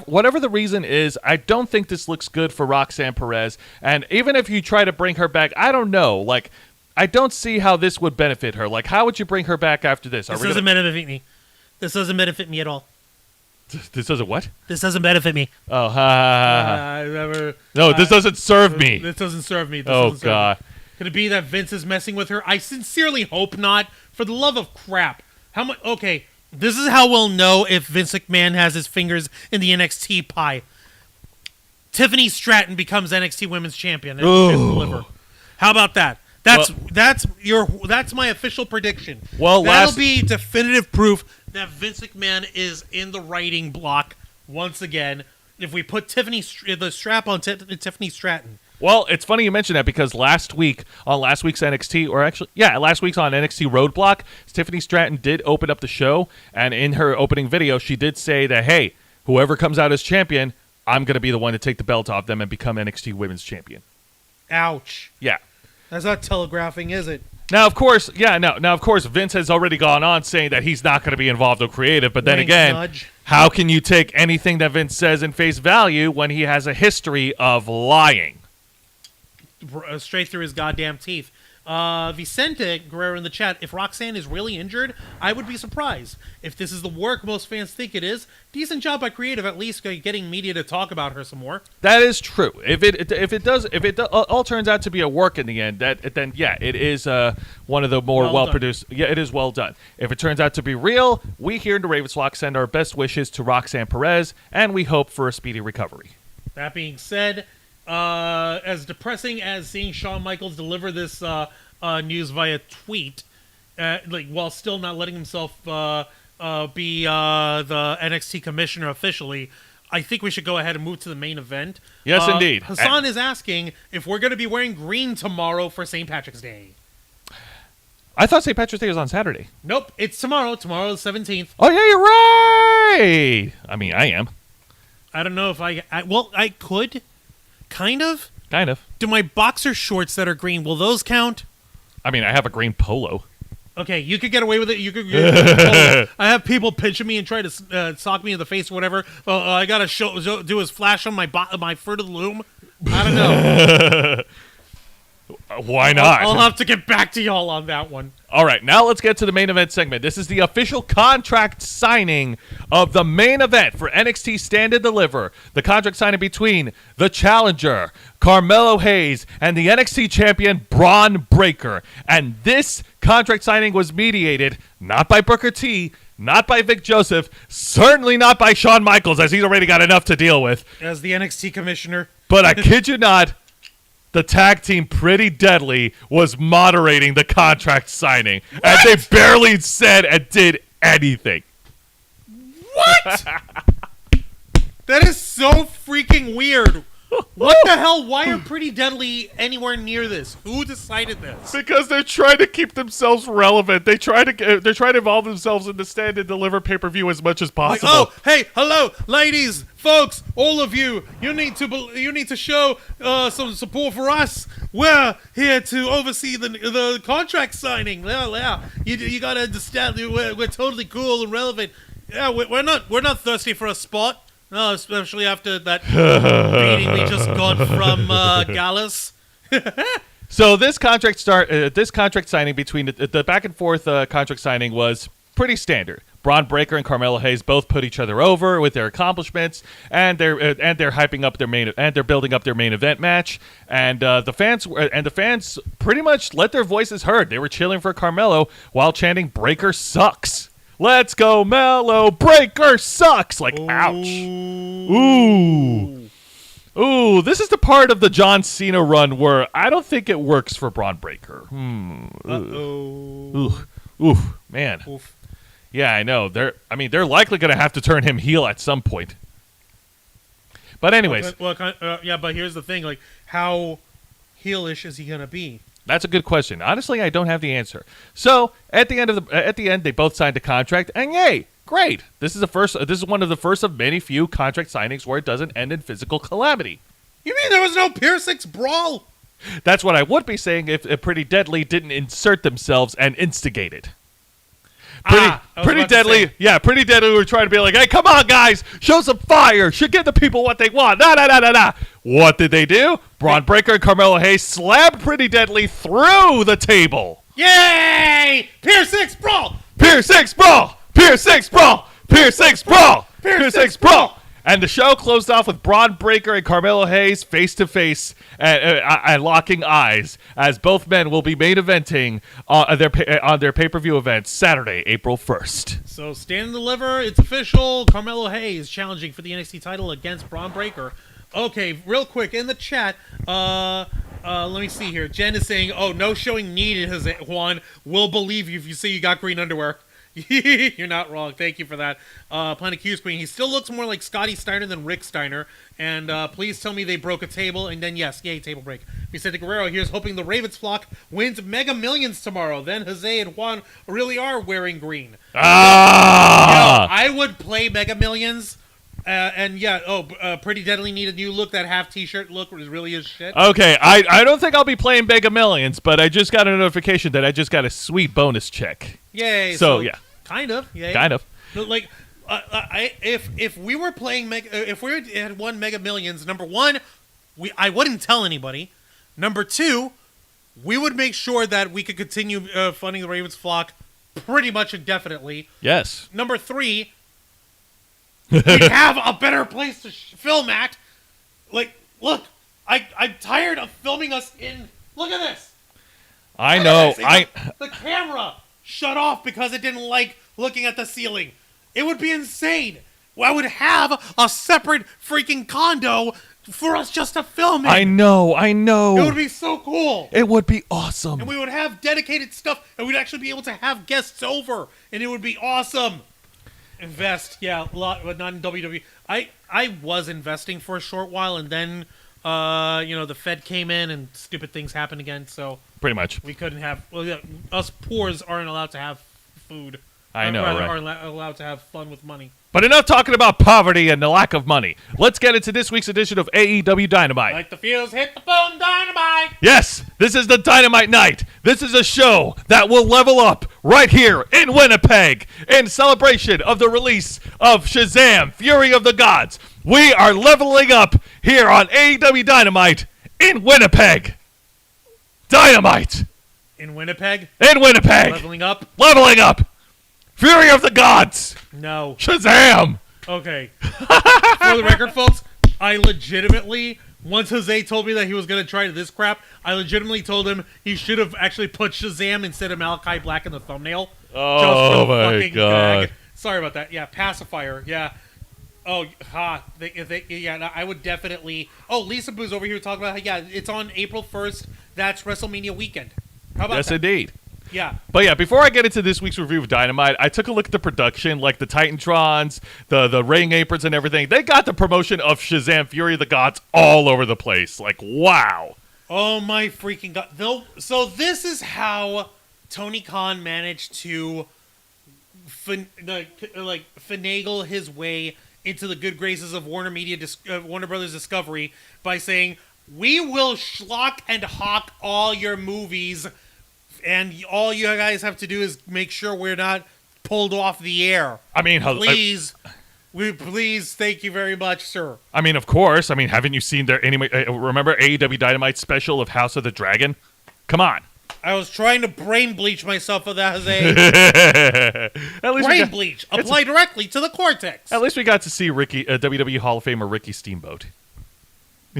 whatever the reason is, I don't think this looks good for Roxanne Perez. And even if you try to bring her back, I don't know, like I don't see how this would benefit her. Like, how would you bring her back after this? This doesn't benefit me. This doesn't benefit me at all. This doesn't what? This doesn't benefit me. Oh, ha ha ha. I never. No, this doesn't serve me. This doesn't serve me. This Oh doesn't serve me. God. Could it be that Vince is messing with her? I sincerely hope not. For the love of crap. How much? Okay, this is how we'll know if Vince McMahon has his fingers in the NXT pie. Tiffany Stratton becomes NXT Women's Champion and deliver. How about that? That's my official prediction. Well, that'll be definitive proof that Vince McMahon is in the writing block once again. If we put the strap on Tiffany Stratton. Well, it's funny you mention that because last week's NXT, or actually, yeah, last week's on NXT Roadblock, Tiffany Stratton did open up the show, and in her opening video, she did say that, hey, whoever comes out as champion, I'm going to be the one to take the belt off them and become NXT Women's Champion. Ouch. Yeah. That's not telegraphing, is it? Now, of course, Vince has already gone on saying that he's not going to be involved or creative, but then Wink, again, nudge. how can you take anything that Vince says in face value when he has a history of lying? Straight through his goddamn teeth. Vicente Guerrero in the chat, if Roxanne is really injured, I would be surprised. If this is the work most fans think it is, decent job by creative, at least getting media to talk about her some more. That is true. If it all turns out to be a work in the end, then yeah, it is one of the more well produced. Yeah, it is well done. If it turns out to be real, we here in the Ravens Flock send our best wishes to Roxanne Perez, and we hope for a speedy recovery. That being said, as depressing as seeing Shawn Michaels deliver this news via tweet, while still not letting himself be the NXT commissioner officially, I think we should go ahead and move to the main event. Yes, indeed. Hassan is asking if we're going to be wearing green tomorrow for St. Patrick's Day. I thought St. Patrick's Day was on Saturday. Nope, it's tomorrow. Tomorrow's the 17th. Oh yeah, you're right. I mean, I am. I don't know if I could. Kind of. Do my boxer shorts that are green, will those count? I mean, I have a green polo. Okay, you could get away with it. You could. I have people pinching me and try to sock me in the face or whatever. I gotta do his flash on my Fruit of the Loom. I don't know. Why not? I'll have to get back to y'all on that one. All right, now let's get to the main event segment. This is the official contract signing of the main event for NXT Stand and Deliver. The contract signing between the challenger, Carmelo Hayes, and the NXT champion, Braun Breaker. And this contract signing was mediated not by Booker T, not by Vic Joseph, certainly not by Shawn Michaels, as he's already got enough to deal with. As the NXT commissioner. But I kid you not, the tag team Pretty Deadly was moderating the contract signing. What? And they barely said and did anything. What? That is so freaking weird. What the hell? Why are Pretty Deadly anywhere near this? Who decided this? Because they're trying to keep themselves relevant. They're trying to involve themselves in the stand and deliver pay-per-view as much as Like, possible. oh, hey, hello, ladies, folks, all of you. You need to show some support for us. We're here to oversee the contract signing. Yeah. You gotta understand. We're totally cool and relevant. Yeah, we're not thirsty for a spot. No, especially after that meeting we just got from Gallus. So this contract signing between the back and forth contract signing was pretty standard. Braun Breaker and Carmelo Hayes both put each other over with their accomplishments, and they're hyping up they're building up their main event match. And the fans pretty much let their voices heard. They were cheering for Carmelo while chanting "Breaker sucks." Let's go, Mello. Breaker sucks. Like, ouch. Ooh, this is the part of the John Cena run where I don't think it works for Braun Breaker. Uh-oh. Ooh, man. Oof. Yeah, I know. They're likely going to have to turn him heel at some point. But anyways. Yeah, but here's the thing. Like, how heelish is he going to be? That's a good question. Honestly, I don't have the answer. So at the end, they both signed a contract, and yay, great! This is one of the first of many few contract signings where it doesn't end in physical calamity. You mean there was no Pier 6 brawl? That's what I would be saying if Pretty Deadly didn't insert themselves and instigate it. Pretty Deadly were trying to be like, hey, come on, guys, show some fire, should give the people what they want. Nah. What did they do? Braun Breaker and Carmelo Hayes slammed Pretty Deadly through the table. Yay! Pier 6 brawl! Pier 6 brawl! Pier 6 brawl! Pier 6 brawl! Pier 6 brawl! And the show closed off with Braun Breaker and Carmelo Hayes face to face and locking eyes, as both men will be main eventing on their pay-per-view event Saturday, April 1st. So Stand and Deliver, it's official. Carmelo Hayes challenging for the NXT title against Braun Breaker. Okay, real quick in the chat. Let me see here. Jen is saying, "Oh, no showing needed, Juan. We'll believe you if you say you got green underwear." You're not wrong. Thank you for that. Planet Q Screen. He still looks more like Scotty Steiner than Rick Steiner. And please tell me they broke a table. And then yes, yay, table break. Vicente Guerrero here's hoping the Ravens flock wins Mega Millions tomorrow. Then Jose and Juan really are wearing green. Ah! I would play Mega Millions. Pretty Deadly need a new look. That half T-shirt look is really his shit. Okay, I don't think I'll be playing Mega Millions, but I just got a notification that I just got a sweet bonus check. Yay! So yeah, kind of. Yay. Kind of. But, like, if we were playing if we had won Mega Millions, number one, I wouldn't tell anybody. Number two, we would make sure that we could continue funding the Ravens flock pretty much indefinitely. Yes. Number three, we'd have a better place to film at. Like, look, I'm tired of filming us in. Look at this. I know. The camera shut off because it didn't like looking at the ceiling. It would be insane. I would have a separate freaking condo for us just to film it. I know. It would be so cool. It would be awesome. And we would have dedicated stuff, and we'd actually be able to have guests over, and it would be awesome. Invest, yeah, a lot, but not in WWE. I was investing for a short while, and then, the Fed came in, and stupid things happened again, so... Pretty much. We couldn't have... Well, yeah, us poors aren't allowed to have food. I know, right? Aren't allowed to have fun with money. But enough talking about poverty and the lack of money. Let's get into this week's edition of AEW Dynamite. Like the fuse, hit the phone, Dynamite! Yes, this is the Dynamite Night. This is a show that will level up right here in Winnipeg in celebration of the release of Shazam! Fury of the Gods. We are leveling up here on AEW Dynamite in Winnipeg. Dynamite. In Winnipeg? In Winnipeg. Leveling up? Leveling up. Fury of the Gods. No. Shazam! Okay. For the record, folks, I legitimately, once Jose told me that he was going to try this crap, I legitimately told him he should have actually put Shazam instead of Malachi Black in the thumbnail. Oh, my God. Gag. Sorry about that. Yeah, Pacifier. Yeah. Oh, I would definitely... Oh, Lisa Boo's over here talking about, it's on April 1st. That's WrestleMania weekend. How about that? Yes, indeed. Yeah. But yeah, before I get into this week's review of Dynamite, I took a look at the production, like the Titantrons, the ring aprons and everything. They got the promotion of Shazam! Fury of the Gods all over the place. Like, wow. Oh my freaking god. So this is how Tony Khan managed to finagle his way into the good graces of Warner Brothers Discovery by saying, we will schlock and hawk all your movies, and all you guys have to do is make sure we're not pulled off the air. I mean, please, thank you very much, sir. I mean, of course. I mean, haven't you seen their remember AEW Dynamite special of House of the Dragon? Come on. I was trying to brain bleach myself with that, Jose. At least brain bleach. Apply directly to the cortex. At least we got to see WWE Hall of Famer Ricky Steamboat.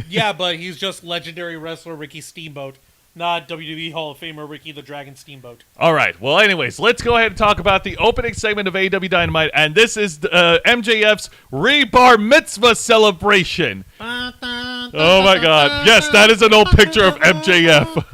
Yeah, but he's just legendary wrestler Ricky Steamboat, not WWE Hall of Famer Ricky the Dragon Steamboat. All right. Well, anyways, let's go ahead and talk about the opening segment of AEW Dynamite, and this is MJF's Rebar Mitzvah celebration. Oh my God! Yes, that is an old picture of MJF.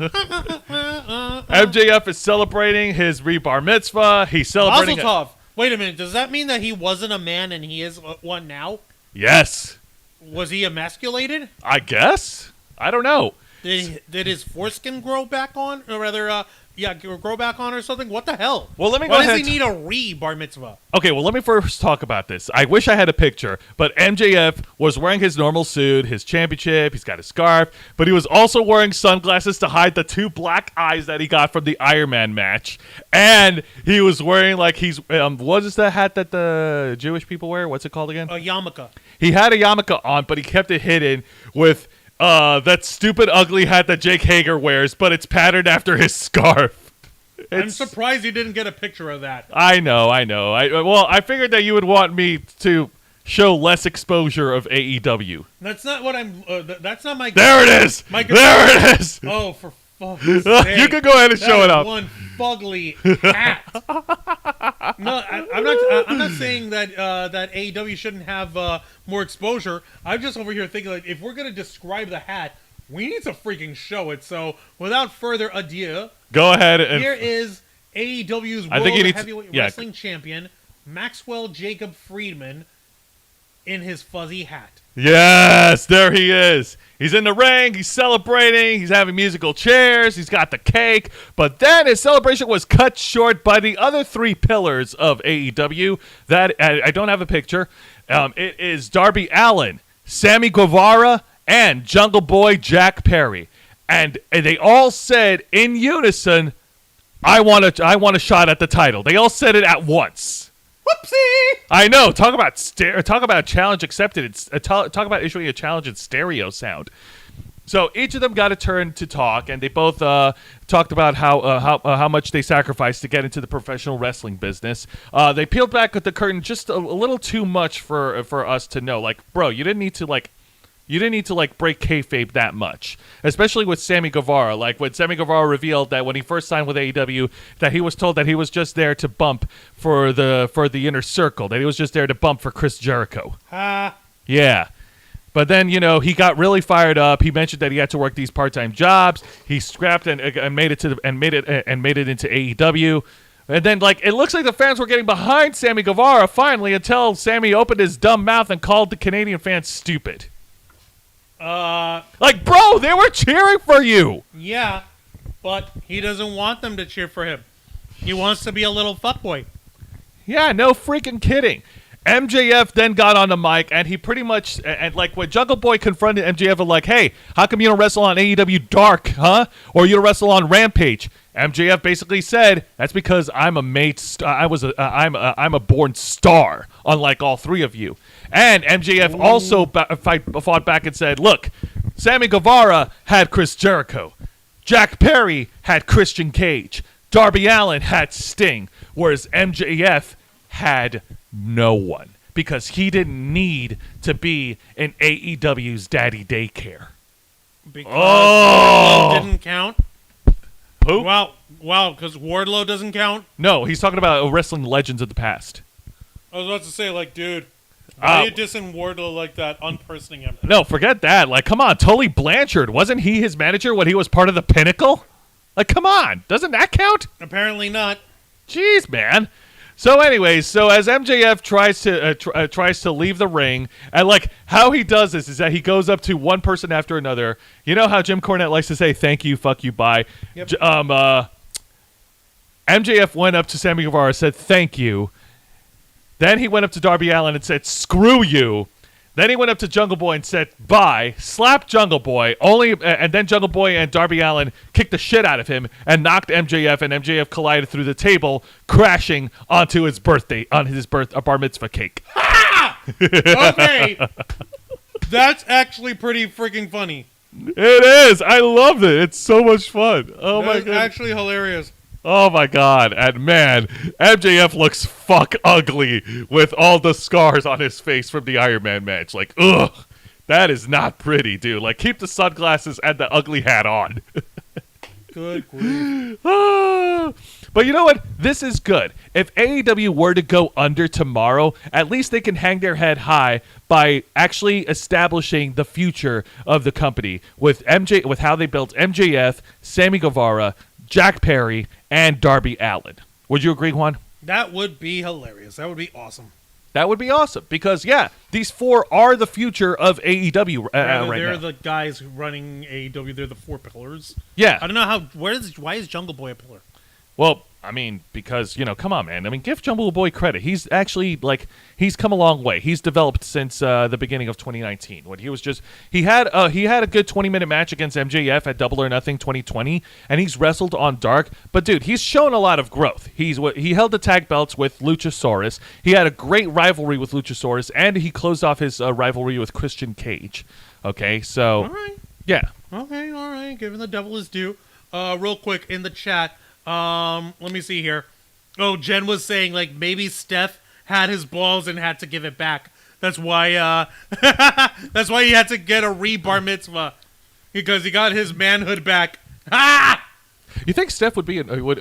MJF is celebrating his Rebar Mitzvah. He's celebrating. Mazel tov. Wait a minute. Does that mean that he wasn't a man and he is one now? Yes. Was he emasculated? I guess. I don't know. Did his foreskin grow back on, or rather, grow back on or something? What the hell? Well, let me go Why ahead. does he need a bar mitzvah? Okay, well, let me first talk about this. I wish I had a picture, but MJF was wearing his normal suit, his championship, he's got a scarf, but he was also wearing sunglasses to hide the 2 black eyes that he got from the Iron Man match. And he was wearing, like, what is the hat that the Jewish people wear? What's it called again? A yarmulke. He had a yarmulke on, but he kept it hidden with that stupid ugly hat that Jake Hager wears, but it's patterned after his scarf. I'm surprised you didn't get a picture of that. I know. I figured that you would want me to show less exposure of AEW. That's not what I'm. That's not my. There it is. There it is. Oh, for fuck's sake! You can go ahead and show it up. One fugly hat. No, I'm not saying that that AEW shouldn't have more exposure. I'm just over here thinking, like, if we're gonna describe the hat, we need to freaking show it. So, without further ado, go ahead. And here is AEW's World Heavyweight Wrestling Champion, Maxwell Jacob Friedman, in his fuzzy hat. Yes, there he is. He's in the ring. He's celebrating. He's having musical chairs. He's got the cake. But then his celebration was cut short by the other 3 pillars of AEW. That I don't have a picture. It is Darby Allin, Sammy Guevara, and Jungle Boy Jack Perry. And they all said in unison, I want a shot at the title. They all said it at once. Whoopsie! I know. Talk about challenge accepted. Talk about issuing a challenge in stereo sound. So each of them got a turn to talk, and they both talked about how much they sacrificed to get into the professional wrestling business. They peeled back the curtain just a little too much for us to know. Like, bro, you didn't need to break kayfabe that much, especially with Sammy Guevara. Like when Sammy Guevara revealed that when he first signed with AEW, that he was told that he was just there to bump for the Inner Circle, that he was just there to bump for Chris Jericho. Yeah. But then, he got really fired up. He mentioned that he had to work these part-time jobs. He scrapped and made it into AEW. And then, it looks like the fans were getting behind Sammy Guevara finally until Sammy opened his dumb mouth and called the Canadian fans stupid. Bro, they were cheering for you. Yeah, but he doesn't want them to cheer for him. He wants to be a little fuckboy. Yeah, no freaking kidding. MJF then got on the mic, and he pretty much, when Jungle Boy confronted MJF, like, hey, how come you don't wrestle on AEW Dark, huh? Or you don't wrestle on Rampage? MJF basically said, that's because I'm I'm a born star, unlike all 3 of you. And MJF also fought back and said, look, Sammy Guevara had Chris Jericho. Jack Perry had Christian Cage. Darby Allin had Sting, whereas MJF had no one because he didn't need to be in AEW's daddy daycare. Because Wardlow didn't count? Who? Wow, because Wardlow doesn't count? No, he's talking about wrestling legends of the past. I was about to say, dude, why are you dissing Wardlow like that, unpersoning him? No, forget that. Come on, Tully Blanchard. Wasn't he his manager when he was part of the Pinnacle? Like, come on. Doesn't that count? Apparently not. Jeez, man. So anyways, as MJF tries to leave the ring, and like how he does this is that he goes up to one person after another. You know how Jim Cornette likes to say thank you, fuck you, bye. Yep. MJF went up to Sammy Guevara, said thank you. Then he went up to Darby Allin and said screw you. Then he went up to Jungle Boy and said bye, slapped Jungle Boy, and then Jungle Boy and Darby Allin kicked the shit out of him and knocked MJF, and MJF collided through the table, crashing onto his bar mitzvah cake. Okay. That's actually pretty freaking funny. It is. I loved it. It's so much fun. Oh my god. Actually hilarious. Oh my god. And man, MJF looks fuck ugly with all the scars on his face from the Iron Man match. Like, ugh. That is not pretty, dude. Like, keep the sunglasses and the ugly hat on. Good grief. But you know what? This is good. If AEW were to go under tomorrow, at least they can hang their head high by actually establishing the future of the company with how they built MJF, Sammy Guevara, Jack Perry, and Darby Allin. Would you agree, Juan? That would be hilarious. That would be awesome. That would be awesome because, yeah, these four are the future of AEW right now. They're the guys running AEW. They're the four pillars. Yeah. I don't know why is Jungle Boy a pillar? Well, I mean, because, come on, man. I mean, give Jungle Boy credit. He's actually, he's come a long way. He's developed since the beginning of 2019. When he was he had a good 20-minute match against MJF at Double or Nothing 2020, and he's wrestled on Dark. But, dude, he's shown a lot of growth. He held the tag belts with Luchasaurus. He had a great rivalry with Luchasaurus, and he closed off his rivalry with Christian Cage. Okay, so... All right. Yeah. Okay, all right. Giving the devil his due. Real quick, in the chat... let me see here. Oh, Jen was saying maybe Steph had his balls and had to give it back. That's why that's why he had to get a bar mitzvah because he got his manhood back. Ha! You think Steph would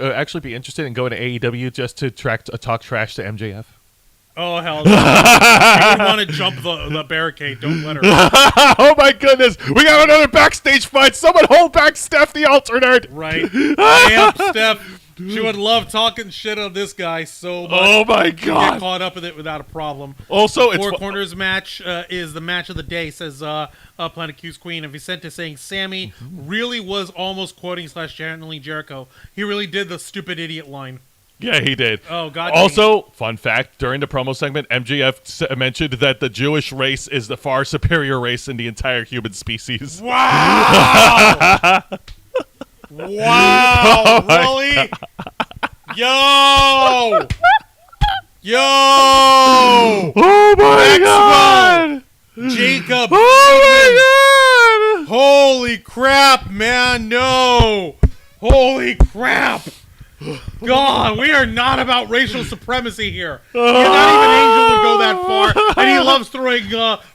actually be interested in going to AEW just to talk trash to MJF? Oh hell no! She would want to jump the barricade. Don't let her. Oh my goodness! We got another backstage fight. Someone hold back Steph the alternate. Right. Amp Steph. She would love talking shit on this guy so much. Oh my Get god! caught up with it without a problem. Also, Four Corners match is the match of the day, says Planet Q's Queen. And Vicente saying Sammy really was almost quoting / channeling Jericho. He really did the stupid idiot line. Yeah, he did. Oh, God. Also, fun fact, during the promo segment, MJF mentioned that the Jewish race is the far superior race in the entire human species. Wow! Wow! Oh my really? Yo! Yo! Oh my god! Jacob! Oh my god! Holy crap, man! No! Holy crap! God, we are not about racial supremacy here. Not even Angel would go that far, and he loves throwing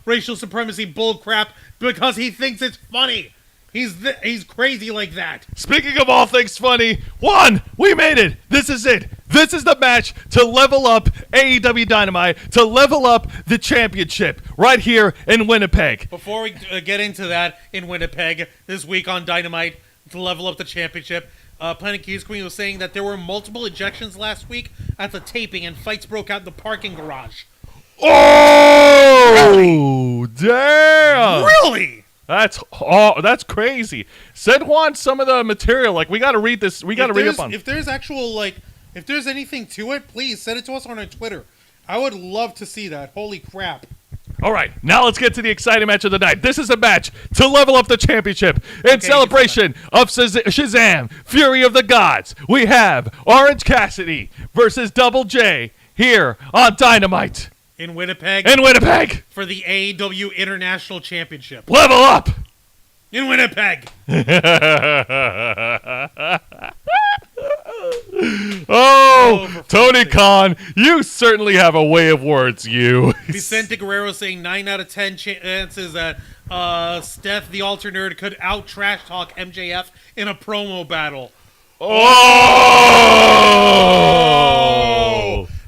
racial supremacy bull crap because he thinks it's funny. He's crazy like that. Speaking of all things funny, Juan, we made it. This is it. This is the match to level up AEW Dynamite, to level up the championship right here in Winnipeg. Before we get into that, in Winnipeg this week on Dynamite to level up the championship, Planet Q's Queen was saying that there were multiple ejections last week at the taping and fights broke out in the parking garage. Oh, damn. Really? That's crazy. Send Juan some of the material. We got to read this. We got to read up on. If there's actual if there's anything to it, please send it to us on our Twitter. I would love to see that. Holy crap. All right, now let's get to the exciting match of the night. This is a match to level up the championship. In celebration of Shazam, Fury of the Gods, we have Orange Cassidy versus Double J here on Dynamite. In Winnipeg. In Winnipeg. For the AEW International Championship. Level up. In Winnipeg. Oh, Tony Khan, you certainly have a way of words, you. Vicente Guerrero saying 9 out of 10 chances that Steph the Alter Nerd could out-trash talk MJF in a promo battle. Oh!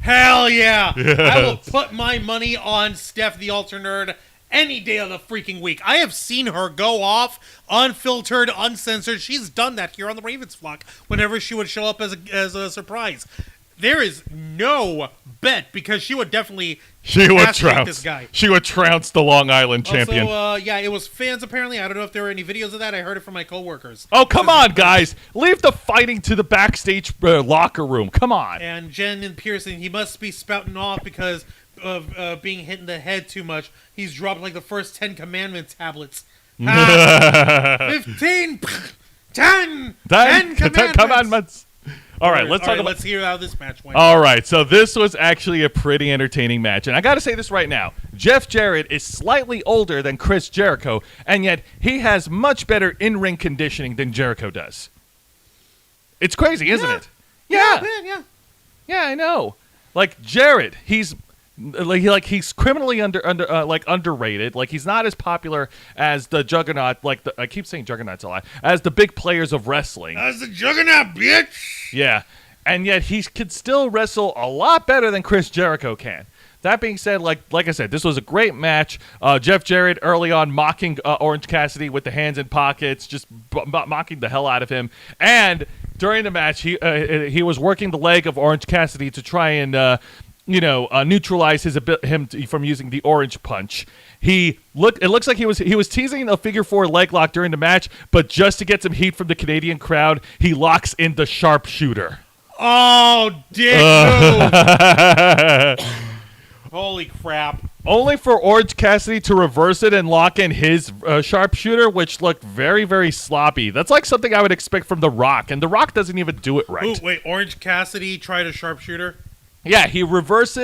Hell yeah! I will put my money on Steph the Alter Nerd any day of the freaking week. I have seen her go off, unfiltered, uncensored. She's done that here on the Ravens flock whenever she would show up as a surprise. There is no bet because she would definitely castrate this guy. She would trounce the Long Island champion. Also, it was fans apparently. I don't know if there were any videos of that. I heard it from my coworkers. Oh, come on, guys. Leave the fighting to the backstage locker room. Come on. And Jen and Pearson, he must be spouting off because of being hit in the head too much. He's dropped like the first 10 commandment tablets. 15, 10 commandments. All right, let's hear how this match went. All right, so this was actually a pretty entertaining match. And I got to say this right now. Jeff Jarrett is slightly older than Chris Jericho, and yet he has much better in-ring conditioning than Jericho does. It's crazy, isn't it? Yeah. Yeah, I know. Like Jarrett, he's criminally underrated. Like he's not as popular as the Juggernaut. I keep saying Juggernaut's a lot. As the big players of wrestling. As the Juggernaut, bitch. Yeah, and yet he could still wrestle a lot better than Chris Jericho can. That being said, like I said, this was a great match. Jeff Jarrett early on mocking Orange Cassidy with the hands in pockets, just mocking the hell out of him. And during the match, he was working the leg of Orange Cassidy to try and neutralize him from using the orange punch. It looks like he was teasing a figure 4 leg lock during the match, but just to get some heat from the Canadian crowd, he locks in the sharpshooter. Oh, dick move. Holy crap. Only for Orange Cassidy to reverse it and lock in his sharpshooter, which looked very, very sloppy. That's like something I would expect from The Rock, and The Rock doesn't even do it right. Ooh, wait, Orange Cassidy tried a sharpshooter? Yeah, he reversed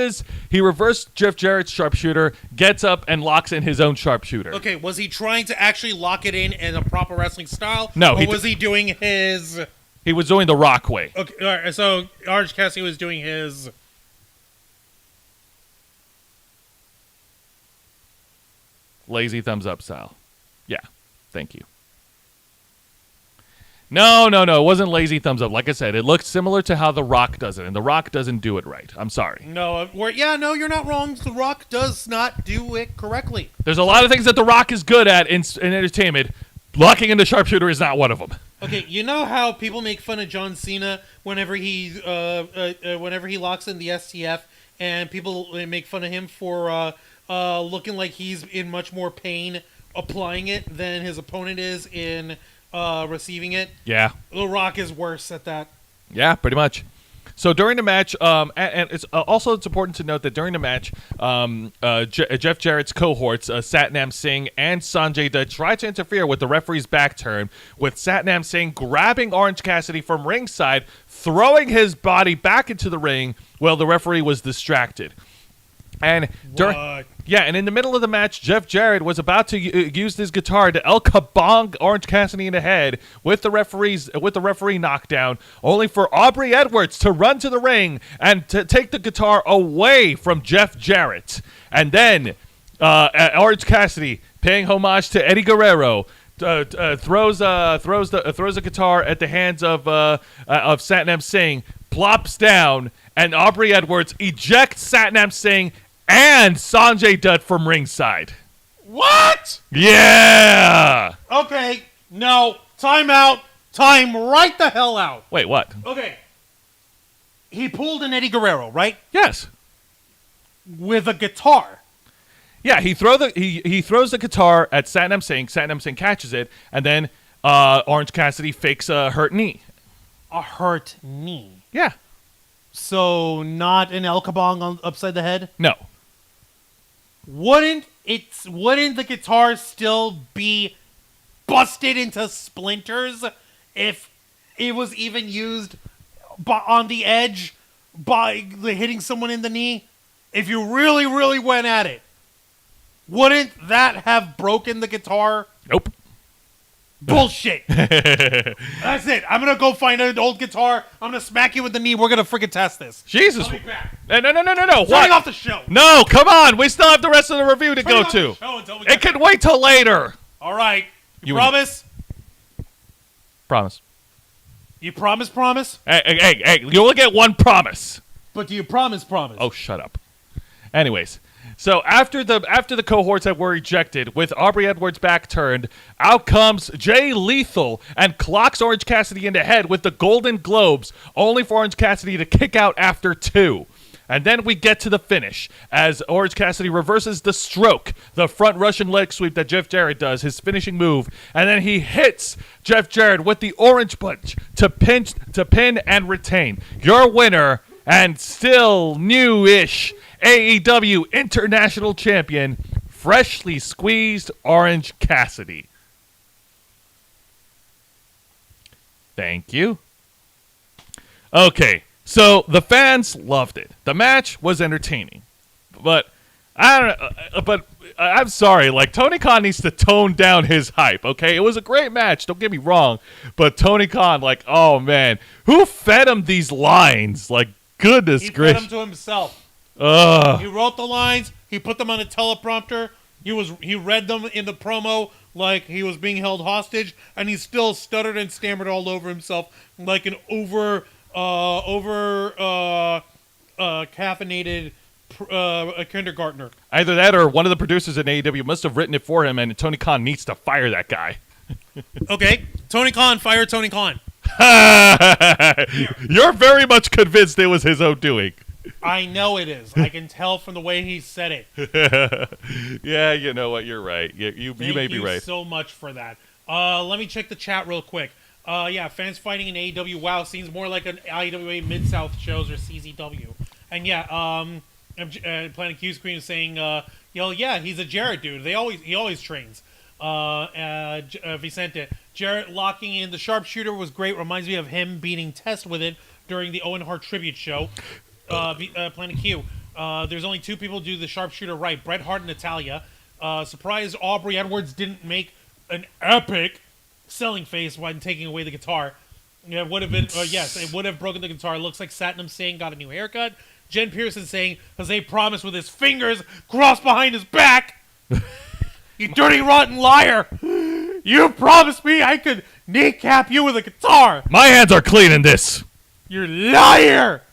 Jeff Jarrett's sharpshooter, gets up, and locks in his own sharpshooter. Okay, was he trying to actually lock it in a proper wrestling style? No. Or was he doing his... He was doing the Rock way. Okay, all right, so Orange Cassidy was doing his... Lazy thumbs up style. Yeah, thank you. No, it wasn't lazy thumbs up. Like I said, it looked similar to how The Rock does it, and The Rock doesn't do it right. I'm sorry. No, you're not wrong. The Rock does not do it correctly. There's a lot of things that The Rock is good at in entertainment. Locking in the sharpshooter is not one of them. Okay, you know how people make fun of John Cena whenever he locks in the STF, and people make fun of him for looking like he's in much more pain applying it than his opponent is in receiving it. Yeah. The Rock is worse at that. Yeah, pretty much. So during the match, and it's important to note that during the match, Jeff Jarrett's cohorts, Satnam Singh and Sanjay Dutt, tried to interfere with the referee's back turn, with Satnam Singh grabbing Orange Cassidy from ringside, throwing his body back into the ring while the referee was distracted. And and in the middle of the match, Jeff Jarrett was about to use his guitar to El Kabong Orange Cassidy in the head with the referee knockdown, only for Aubrey Edwards to run to the ring and to take the guitar away from Jeff Jarrett. And then Orange Cassidy, paying homage to Eddie Guerrero, throws a guitar at the hands of Satnam Singh, plops down, and Aubrey Edwards ejects Satnam Singh and Sanjay Dutt from ringside. What? Yeah! Okay, no, time out. Time right the hell out. Wait, what? Okay. He pulled an Eddie Guerrero, right? Yes. With a guitar. Yeah, he throws the guitar at Satnam Singh. Satnam Singh catches it, and then Orange Cassidy fakes a hurt knee. A hurt knee? Yeah. So not an El Kabong upside the head? No. Wouldn't the guitar still be busted into splinters if it was even used on the edge by hitting someone in the knee? If you really, really went at it, wouldn't that have broken the guitar? Nope. Bullshit. That's it. I'm going to go find an old guitar. I'm going to smack you with the knee. We're going to freaking test this. Jesus. I'll be back. No. Turning What? off the show. No, come on. We still have the rest of the review to go to. It can wait till later. All right. You promise? Promise. You promise? Hey, you only get one promise. But do you promise? Oh, shut up. Anyways, So after the cohorts that were ejected, with Aubrey Edwards' back turned, out comes Jay Lethal and clocks Orange Cassidy in the head with the Golden Globes, only for Orange Cassidy to kick out after 2. And then we get to the finish as Orange Cassidy reverses the stroke, the front Russian leg sweep that Jeff Jarrett does, his finishing move, and then he hits Jeff Jarrett with the Orange Punch to pin and retain. Your winner and still new-ish AEW International Champion, freshly squeezed Orange Cassidy. Thank you. Okay, so the fans loved it. The match was entertaining, but I don't know. But I'm sorry, like Tony Khan needs to tone down his hype. Okay, it was a great match. Don't get me wrong, but Tony Khan, like, oh man, who fed him these lines? Like, goodness gracious, he fed them to himself. Ugh. He wrote the lines. He put them on a teleprompter. He read them in the promo like he was being held hostage, and he still stuttered and stammered all over himself like an caffeinated kindergartner. Either that or one of the producers in AEW must have written it for him, and Tony Khan needs to fire that guy. Okay, Tony Khan, fire Tony Khan. You're very much convinced it was his own doing. I know it is. I can tell from the way he said it. Yeah, you know what? You're right. You may be right. Thank you so much for that. Let me check the chat real quick. Yeah, fans fighting in AEW. Wow, seems more like an IWA Mid-South shows or CZW. And yeah, Planet Q Screen is saying, yeah, he's a Jarrett dude. He always trains. Vicente, Jarrett locking in the sharpshooter was great. Reminds me of him beating Test with it during the Owen Hart tribute show. Planet Q. There's only 2 people who do the sharpshooter right. Bret Hart and Natalya. Surprised Aubrey Edwards didn't make an epic selling face when taking away the guitar. Yeah, it would have been. Yes, it would have broken the guitar. Looks like Satnam Singh got a new haircut. Jen Pearson saying, Jose promised with his fingers crossed behind his back. You dirty, rotten liar. You promised me I could kneecap you with a guitar. My hands are clean in this. You liar.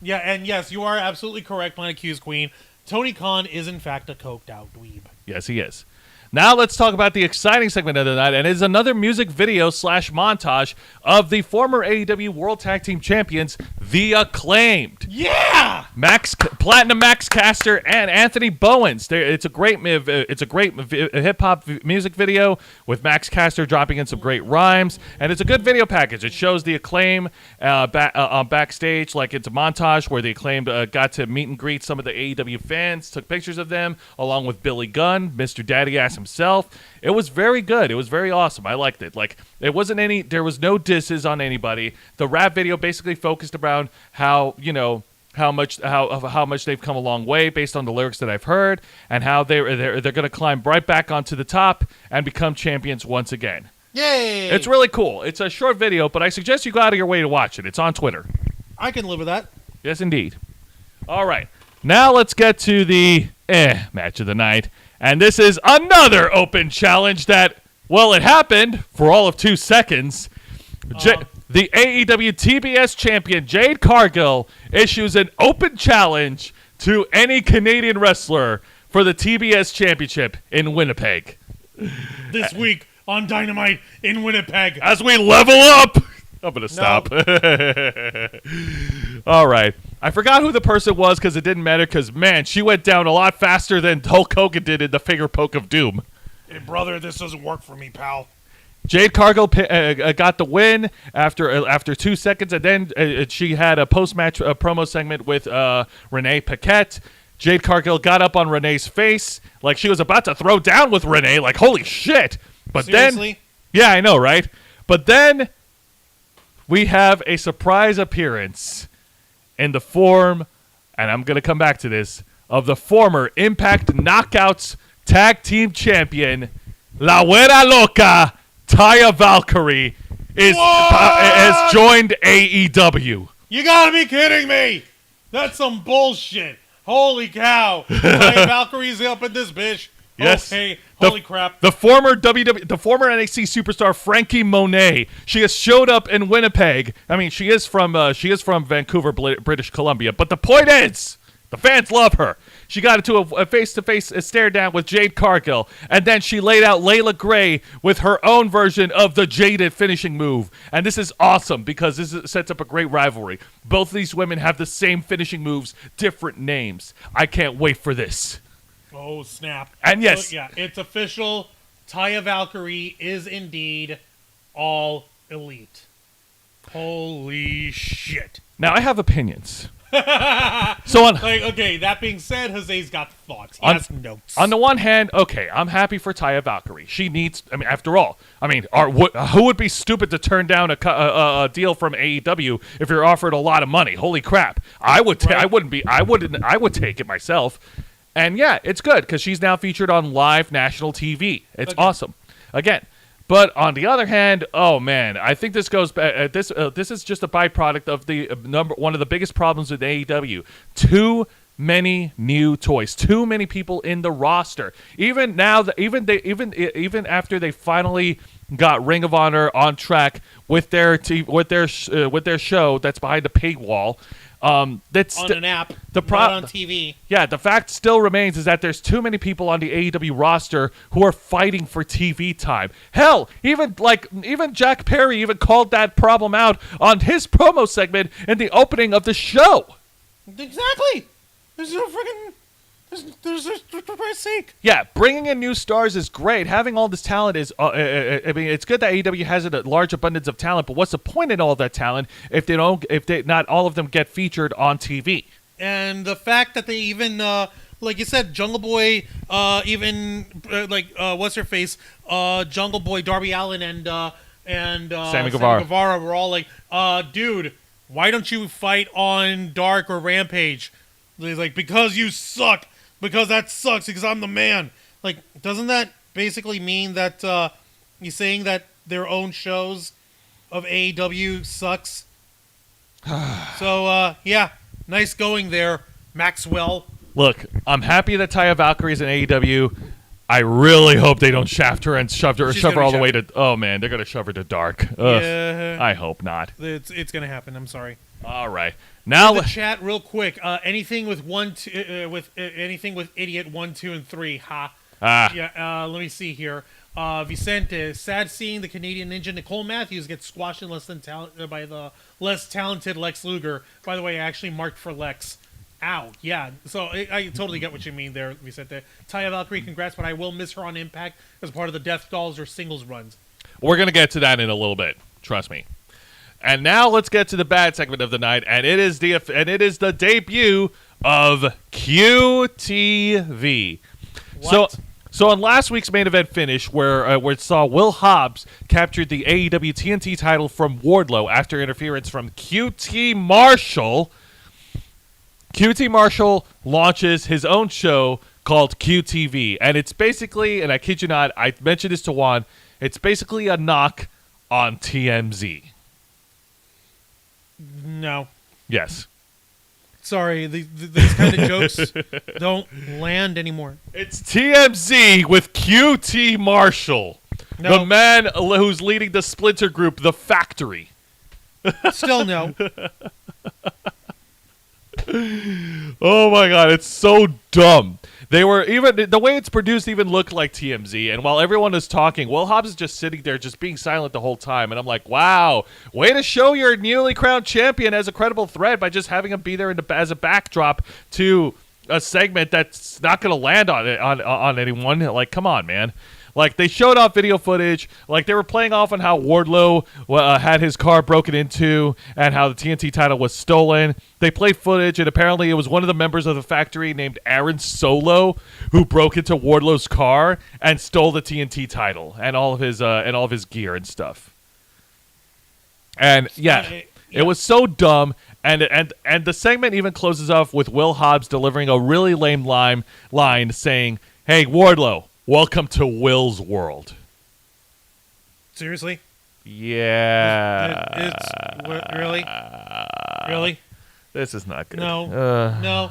Yeah, and yes, you are absolutely correct, Planet Q's Queen. Tony Khan is, in fact, a coked-out dweeb. Yes, he is. Now let's talk about the exciting segment of the night, and it's another music video / montage of the former AEW World Tag Team Champions, The Acclaimed. Yeah! Platinum Max Caster and Anthony Bowens. It's a great hip hop music video with Max Caster dropping in some great rhymes, and it's a good video package. It shows The Acclaim backstage, like it's a montage where The Acclaimed got to meet and greet some of the AEW fans, took pictures of them along with Billy Gunn, Mr. Daddy Ass himself. It was very good. It was very awesome. I liked it. Like, there was no disses on anybody. The rap video basically focused around how much they've come a long way based on the lyrics that I've heard, and how they're going to climb right back onto the top and become champions once again. Yay! It's really cool. It's a short video, but I suggest you go out of your way to watch it. It's on Twitter. I can live with that. Yes, indeed. All right. Now let's get to the match of the night. And this is another open challenge that, well, it happened for all of 2 seconds. The AEW TBS champion, Jade Cargill, issues an open challenge to any Canadian wrestler for the TBS championship in Winnipeg. This week on Dynamite in Winnipeg. As we level up! I'm going to stop. All right. I forgot who the person was because it didn't matter because, man, she went down a lot faster than Hulk Hogan did in the finger poke of doom. Hey, brother, this doesn't work for me, pal. Jade Cargill got the win after 2 seconds, and then she had a post-match promo segment with Renee Paquette. Jade Cargill got up on Renee's face like she was about to throw down with Renee, like, holy shit. But Seriously? Yeah, I know, right? But then we have a surprise appearance in the form, and I'm going to come back to this, of the former Impact Knockouts Tag Team Champion, La Güera Loca, Taya Valkyrie, has joined AEW. You gotta be kidding me! That's some bullshit. Holy cow. Taya Valkyrie's up in this bitch. Yes. Okay, holy crap. The former NXT superstar Frankie Monet. She has showed up in Winnipeg. I mean, she is from Vancouver, British Columbia. But the point is, The fans love her. She got into a face-to-face stare down with Jade Cargill, and then she laid out Layla Gray with her own version of the Jaded finishing move. And this is awesome because sets up a great rivalry. Both of these women have the same finishing moves, different names. I can't wait for this. Oh, snap. And yes. So, yeah, it's official. Taya Valkyrie is indeed all elite. Holy shit. Now, I have opinions. So okay, that being said, Jose's got thoughts. He has notes. On the one hand, okay, I'm happy for Taya Valkyrie. She needs, after all, who would be stupid to turn down a deal from AEW if you're offered a lot of money? Holy crap. I would take it myself. And yeah, it's good because she's now featured on live national TV. It's awesome. Again. But on the other hand, oh man, I think this goes back. This is just a byproduct of the one of the biggest problems with AEW. Too many new toys, too many people in the roster. Even now, even after they finally got Ring of Honor on track with their show that's behind the paywall. That's on an app, not on TV. Yeah, the fact still remains is that there's too many people on the AEW roster who are fighting for TV time. Hell, even Jack Perry even called that problem out on his promo segment in the opening of the show. Exactly. There's no freaking. There's for Christ's sake. Yeah, bringing in new stars is great. Having all this talent is, it's good that AEW has a large abundance of talent. But what's the point in all that talent if not all of them get featured on TV? And the fact that they even, like you said, Jungle Boy, what's her face, Jungle Boy, Darby Allin, and Sammy Guevara were all like, dude, why don't you fight on Dark or Rampage? He's like, because you suck. Because that sucks, because I'm the man. Like, doesn't that basically mean that you're saying that their own shows of AEW sucks? So, yeah, nice going there, Maxwell. Look, I'm happy that Taya Valkyrie's in AEW. I really hope they don't shaft her and shove her all the way to... Oh, man, they're going to shove her to Dark. Ugh, yeah. I hope not. It's going to happen. I'm sorry. All right. Now the chat real quick. Anything with anything with Idiot 1, 2, and 3. Ha. Yeah. Let me see here. Vicente, sad seeing the Canadian Ninja Nicole Matthews get squashed in by the less talented Lex Luger. By the way, I actually marked for Lex. Ow. Yeah. So I totally get what you mean there, Vicente. Taya Valkyrie, congrats, but I will miss her on Impact as part of the Death Dolls or singles runs. We're gonna get to that in a little bit. Trust me. And now let's get to the bad segment of the night, and it is the debut of QTV. What? So on last week's main event finish, where it saw Will Hobbs captured the AEW TNT title from Wardlow after interference from QT Marshall. QT Marshall launches his own show called QTV, and it's basically, and I kid you not, I mentioned this to Juan, it's basically a knock on TMZ. No. Yes. Sorry, these kind of jokes don't land anymore. It's TMZ with QT Marshall, the man who's leading the splinter group, The Factory. Still no. Oh my god, it's so dumb. They were even the way it's produced even looked like TMZ, and while everyone is talking, Will Hobbs is just sitting there just being silent the whole time, and I'm like, wow, way to show your newly crowned champion as a credible threat by just having him be there as a backdrop to a segment that's not going to land on anyone. Like, come on, man. Like, they showed off video footage. Like, they were playing off on how Wardlow had his car broken into and how the TNT title was stolen. They played footage, and apparently it was one of the members of the Factory named Aaron Solo who broke into Wardlow's car and stole the TNT title and all of his gear and stuff. And yeah, it was so dumb. And the segment even closes off with Will Hobbs delivering a really lame line saying, "Hey, Wardlow, welcome to Will's world." Seriously? Yeah. Really? This is not good. No.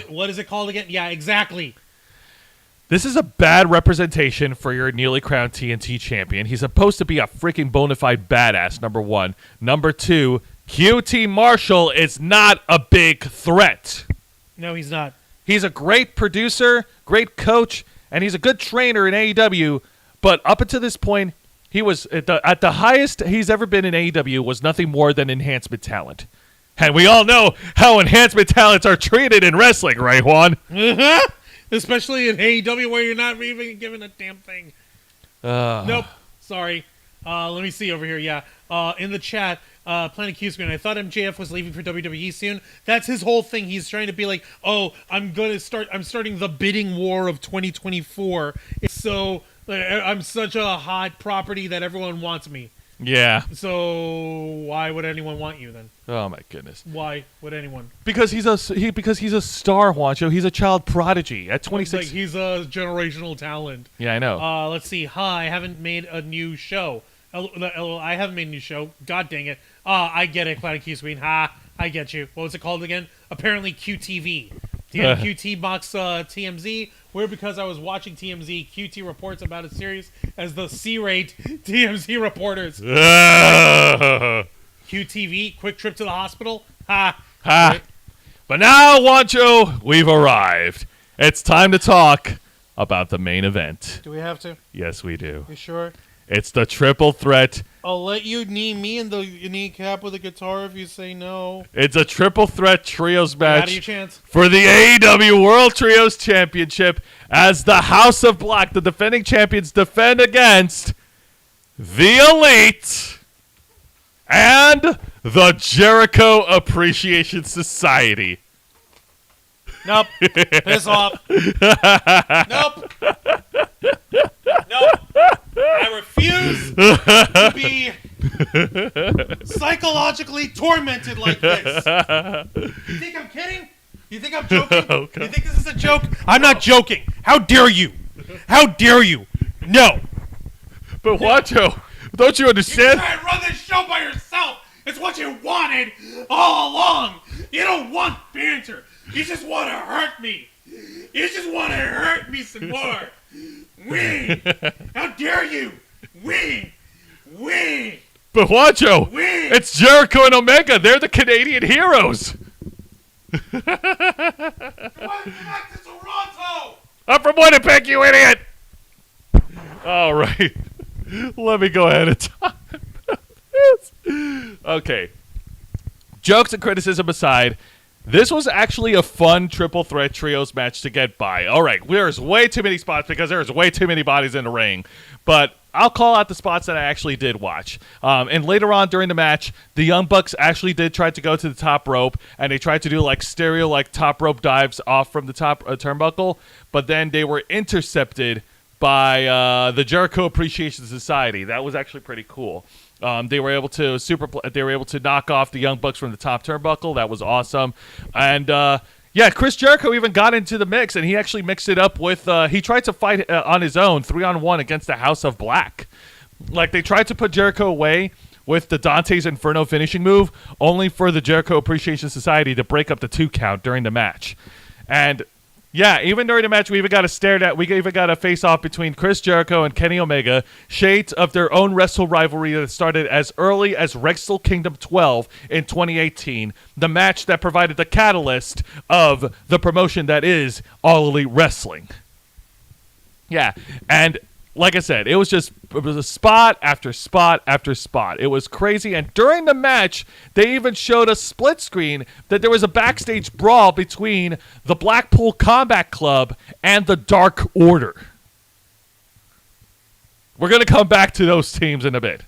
What is it called again? Yeah, exactly. This is a bad representation for your newly crowned TNT champion. He's supposed to be a freaking bona fide badass, number one. Number two, QT Marshall is not a big threat. No, he's not. He's a great producer, great coach, and he's a good trainer in AEW. But up until this point, he was at the highest he's ever been in AEW was nothing more than enhancement talent. And we all know how enhancement talents are treated in wrestling, right, Juan? Especially in AEW where you're not even given a damn thing. Nope. Sorry. Let me see over here. Yeah. In the chat, Planet Q Screen, I thought MJF was leaving for WWE soon. That's his whole thing. He's trying to be like, oh, I'm starting the bidding war of 2024. So I'm such a hot property that everyone wants me. Yeah. So why would anyone want you then? Oh my goodness. Why would anyone? Because he's a star, Juancho. He's a child prodigy at 26. Like he's a generational talent. Yeah, I know. Let's see. Hi, I haven't made a new show. I haven't made a new show. God dang it. I get it, Planet Q Screen. Ha, I get you. What was it called again? Apparently QTV. QT box TMZ. Weird because I was watching TMZ. QT reports about a series as the C-rate TMZ reporters. QTV, quick trip to the hospital. Ha. Ha. But now, Juancho, we've arrived. It's time to talk about the main event. Do we have to? Yes, we do. You sure? It's the triple threat. I'll let you knee me in the kneecap with a guitar if you say no. It's a triple threat trios match Out of your chance. for the AEW World Trios Championship as the House of Black, the defending champions, defend against the Elite and the Jericho Appreciation Society. Nope. Piss off. Nope. Nope. I refuse to be psychologically tormented like this. You think I'm kidding? You think I'm joking? Okay. You think this is a joke? I'm not joking. How dare you? How dare you? No. But Juancho, don't you You understand? try and run this show by yourself. It's what you wanted all along. You don't want banter. You just want to hurt me. You just want to hurt me some more. Win! How dare you? Win! Win! But Juancho, Win! it's Jericho and Omega. They're the Canadian heroes. Come on, back to Toronto! I'm from Winnipeg, you idiot. All right. Let me go ahead and talk about this. Okay. Jokes and criticism aside, this was actually a fun triple threat trios match to get by. All right, there's way too many spots because there's way too many bodies in the ring. But I'll call out the spots that I actually did watch. And later on during the match, the Young Bucks actually did try to go to the top rope, and they tried to do like stereo like top rope dives off from the top turnbuckle. But then they were intercepted by the Jericho Appreciation Society. That was actually pretty cool. They were able to knock off the Young Bucks from the top turnbuckle. That was awesome. And yeah, Chris Jericho even got into the mix, and he actually mixed it up with he tried to fight on his own 3-on-1 against the House of Black. Like they tried to put Jericho away with the Dante's Inferno finishing move, only for the Jericho Appreciation Society to break up the 2 count during the match. And yeah, even during the match, we even got a face-off between Chris Jericho and Kenny Omega, shades of their own wrestle rivalry that started as early as Wrestle Kingdom 12 in 2018, the match that provided the catalyst of the promotion that is All Elite Wrestling. Yeah, and like I said, it was a spot after spot after spot. It was crazy, and during the match, they even showed a split screen that there was a backstage brawl between the Blackpool Combat Club and the Dark Order. We're going to come back to those teams in a bit.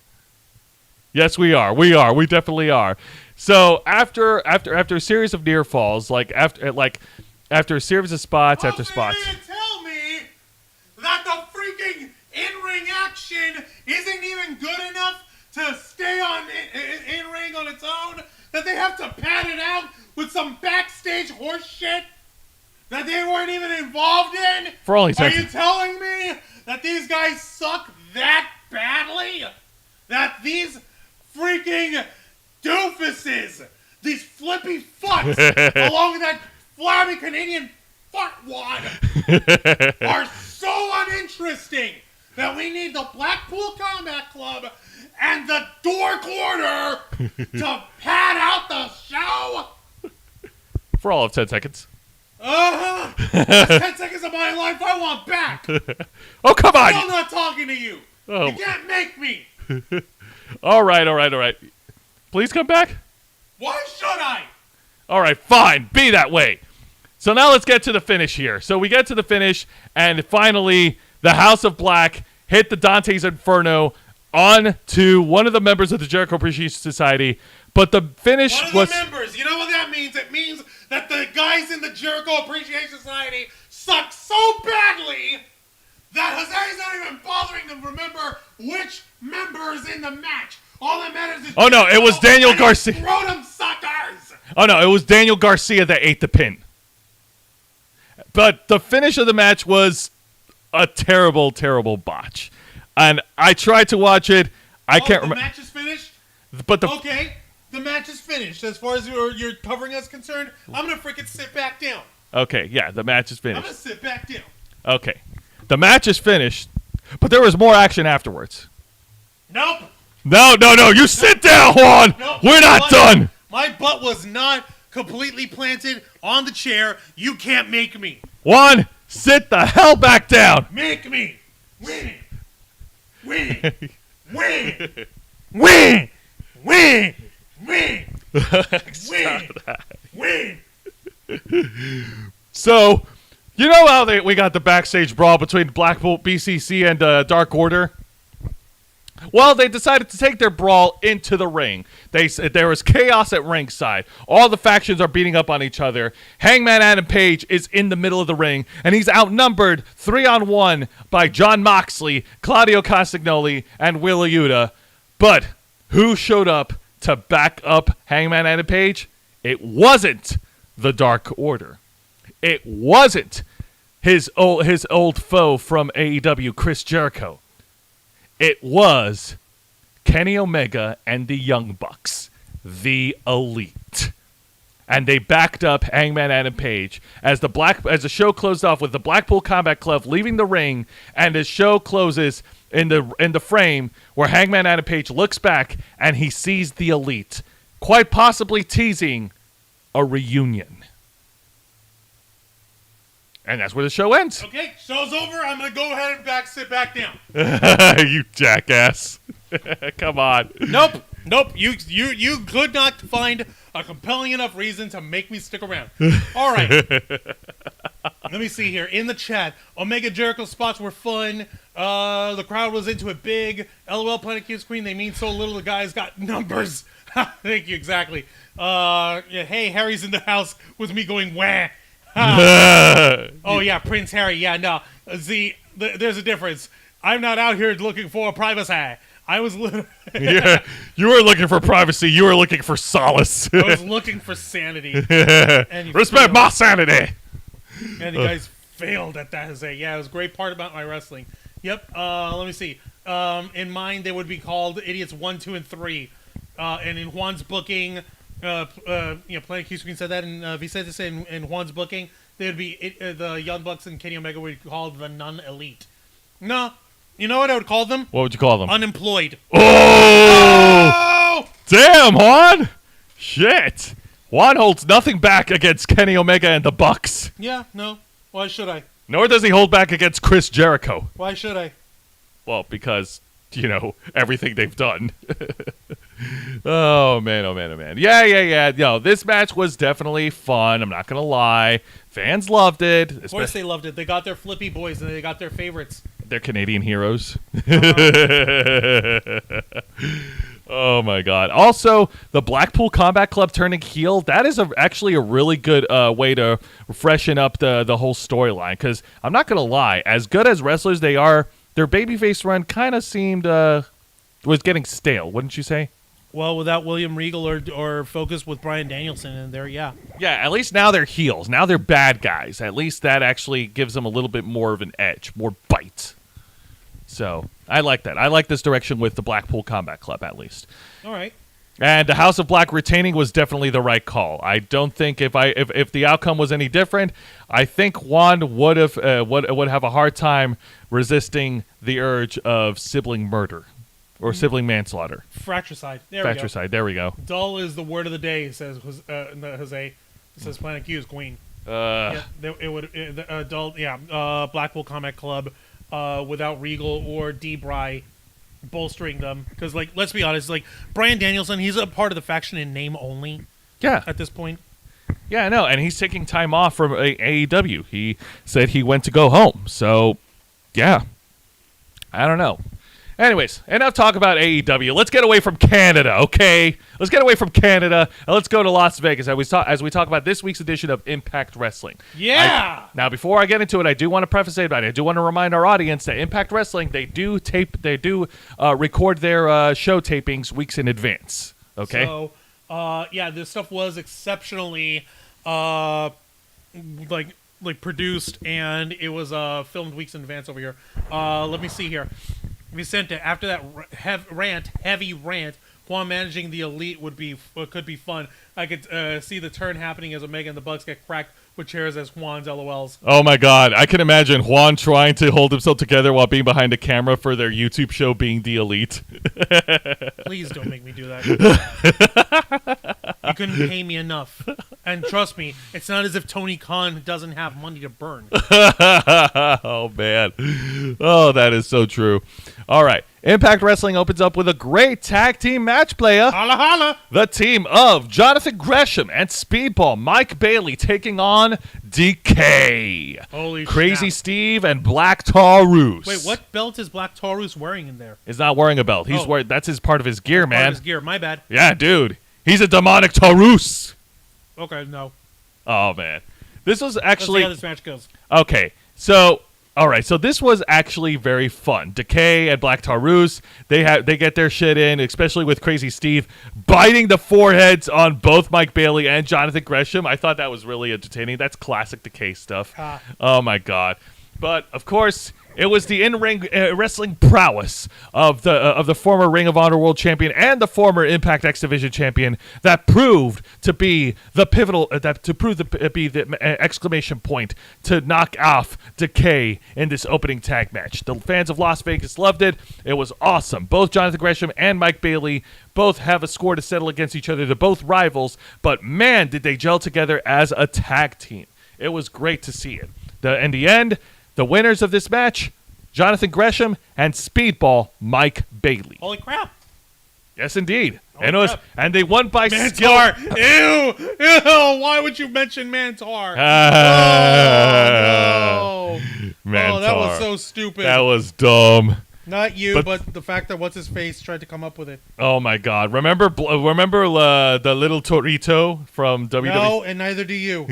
Yes, we are. We definitely are. So after a series of near falls, after a series of spots after spots. You tell me that the freaking in-ring action isn't even good enough to stay on in-ring on its own? That they have to pad it out with some backstage horse shit that they weren't even involved in? For all Are intents, you telling me that these guys suck that badly? That these freaking doofuses, these flippy fucks, along with that flabby Canadian fuckwad, are so uninteresting that we need the Blackpool Combat Club and the Dork Order to pad out the show? for all of 10 seconds. That's 10 seconds of my life I want back. Oh, come on. I'm not talking to you. Oh. You can't make me. All right. Please come back. Why should I? All right, fine. Be that way. So now let's get to the finish here. So we get to the finish, and finally, the House of Black hit the Dante's Inferno on to one of the members of the Jericho Appreciation Society. But the finish One of the members. You know what that means? It means that the guys in the Jericho Appreciation Society suck so badly that Jose's not even bothering to remember which member is in the match. All that matters is... Oh, no, it was Daniel Garcia. Scrotum suckers! Oh, no, it was Daniel Garcia that ate the pin. But the finish of the match was a terrible, terrible botch. And I tried to watch it. I can't remember. The match is finished? But Okay, the match is finished. As far as your covering is concerned, I'm going to freaking sit back down. Okay, yeah, the match is I'm finished. going to sit back down. Okay. The match is finished, but there was more action afterwards. Nope. No, you sit down, Juan. Nope. We're not done. My butt was not completely planted on the chair. You can't make me. Juan, sit the hell back down. Make me. Win. Win. Win. Win! Win! Win. Stop that. Win. So, you know how we got the backstage brawl between Blackpool, BCC, and Dark Order? Well, they decided to take their brawl into the ring. There was chaos at ringside. All the factions are beating up on each other. Hangman Adam Page is in the middle of the ring, and he's outnumbered 3-on-1 by Jon Moxley, Claudio Castagnoli, and Wheeler Yuta. But who showed up to back up Hangman Adam Page? It wasn't the Dark Order. It wasn't his old foe from AEW, Chris Jericho. It was Kenny Omega and the Young Bucks, the Elite. And they backed up Hangman Adam Page as the show closed off with the Blackpool Combat Club leaving the ring, and the show closes in the frame where Hangman Adam Page looks back and he sees the Elite, quite possibly teasing a reunion. And that's where the show ends. Okay, show's over. I'm going to go ahead and sit back down. You jackass. Come on. Nope. You could not find a compelling enough reason to make me stick around. All right. Let me see here. In the chat, Omega Jericho spots were fun. The crowd was into it big. LOL Planet Q Screen, they mean so little. The guys got numbers. Thank you, exactly. Hey, Harry's in the house with me going, wah. Oh, yeah, Prince Harry. Yeah, no. There's a difference. I'm not out here looking for privacy. I was yeah, you were looking for privacy. You were looking for solace. I was looking for sanity. And Respect my sanity. And you guys failed at that, Jose. Yeah, it was a great part about my wrestling. Yep. Let me see. In mine, they would be called Idiots 1, 2, and 3. And in Juan's booking, Planet Q Screen said that, and Vicente said in Juan's booking, they would be the Young Bucks and Kenny Omega would be called the Non-Elite. No. You know what I would call them? What would you call them? Unemployed. Oh! Damn, Juan! Shit. Juan holds nothing back against Kenny Omega and the Bucks. Yeah, no. Why should I? Nor does he hold back against Chris Jericho. Why should I? Well, because, everything they've done. Oh, man. Yeah. No, this match was definitely fun. I'm not going to lie. Fans loved it. Of course they loved it. They got their flippy boys and they got their favorites. They're Canadian heroes. Oh, my God. Also, the Blackpool Combat Club turning heel, that is actually a really good way to freshen up the whole storyline. Because I'm not going to lie, as good as wrestlers they are, their babyface run kind of seemed was getting stale, wouldn't you say? Well, without William Regal or focus with Bryan Danielson in there, yeah. Yeah, at least now they're heels. Now they're bad guys. At least that actually gives them a little bit more of an edge, more bite. So, I like that. I like this direction with the Blackpool Combat Club, at least. All right. And the House of Black retaining was definitely the right call. I don't think if the outcome was any different, I think Juan would have a hard time resisting the urge of sibling murder or sibling manslaughter. Fratricide. There we go. Dull is the word of the day, says Jose. It says Planet Q's queen. The adult, Blackpool Combat Club, without Regal or D-Bry bolstering them. Because, like, let's be honest, like, Bryan Danielson, he's a part of the faction in name only Yeah. at this point. Yeah, I know. And he's taking time off from AEW. He said he went to go home. So, yeah. I don't know. Anyways, enough talk about AEW. Let's get away from Canada, okay? Let's get away from Canada, and let's go to Las Vegas as we talk about this week's edition of Impact Wrestling. Yeah! Now, before I get into it, I do want to preface it, but I do want to remind our audience that Impact Wrestling, they do record their show tapings weeks in advance, okay? So, this stuff was exceptionally, produced, and it was filmed weeks in advance over here. Let me see here. Vicente, after that heavy rant, Juan managing the Elite could be fun. I could see the turn happening as Omega and the Bucks get cracked with chairs as Juan's LOLs. Oh my God, I can imagine Juan trying to hold himself together while being behind a camera for their YouTube show being the Elite. Please don't make me do that. You couldn't pay me enough. And trust me, it's not as if Tony Khan doesn't have money to burn. Oh, man. Oh, that is so true. All right. Impact Wrestling opens up with a great tag team match, playa. Holla, holla. The team of Jonathan Gresham and Speedball Mike Bailey taking on DK. Holy Crazy snap. Steve and Black Taurus. Wait, what belt is Black Taurus wearing in there? He's not wearing a belt. He's wearing, that's his part of his gear, Part man. of his gear, my bad. Yeah, dude. He's a demonic Taurus. Okay, no. Oh, man. This was Let's actually... see how this match goes. Okay, so... All right, so this was actually very fun. Decay and Black Taurus, they get their shit in, especially with Crazy Steve biting the foreheads on both Mike Bailey and Jonathan Gresham. I thought that was really entertaining. That's classic Decay stuff. Oh my God! But of course, it was the in-ring wrestling prowess of the former Ring of Honor World Champion and the former Impact X Division Champion that proved to be the pivotal exclamation point to knock off Decay in this opening tag match. The fans of Las Vegas loved it. It was awesome. Both Jonathan Gresham and Mike Bailey both have a score to settle against each other. They're both rivals, but man, did they gel together as a tag team. It was great to see it. In the end, the winners of this match, Jonathan Gresham and Speedball Mike Bailey. Holy crap. Yes, indeed. Holy And and they won by Mantar. Ew. Why would you mention Mantar? Oh, no. Mantar. Oh, that was so stupid. That was dumb. Not you, but the fact that what's-his-face tried to come up with it. Oh, my God. Remember the little Torito from WWE? No, and neither do you.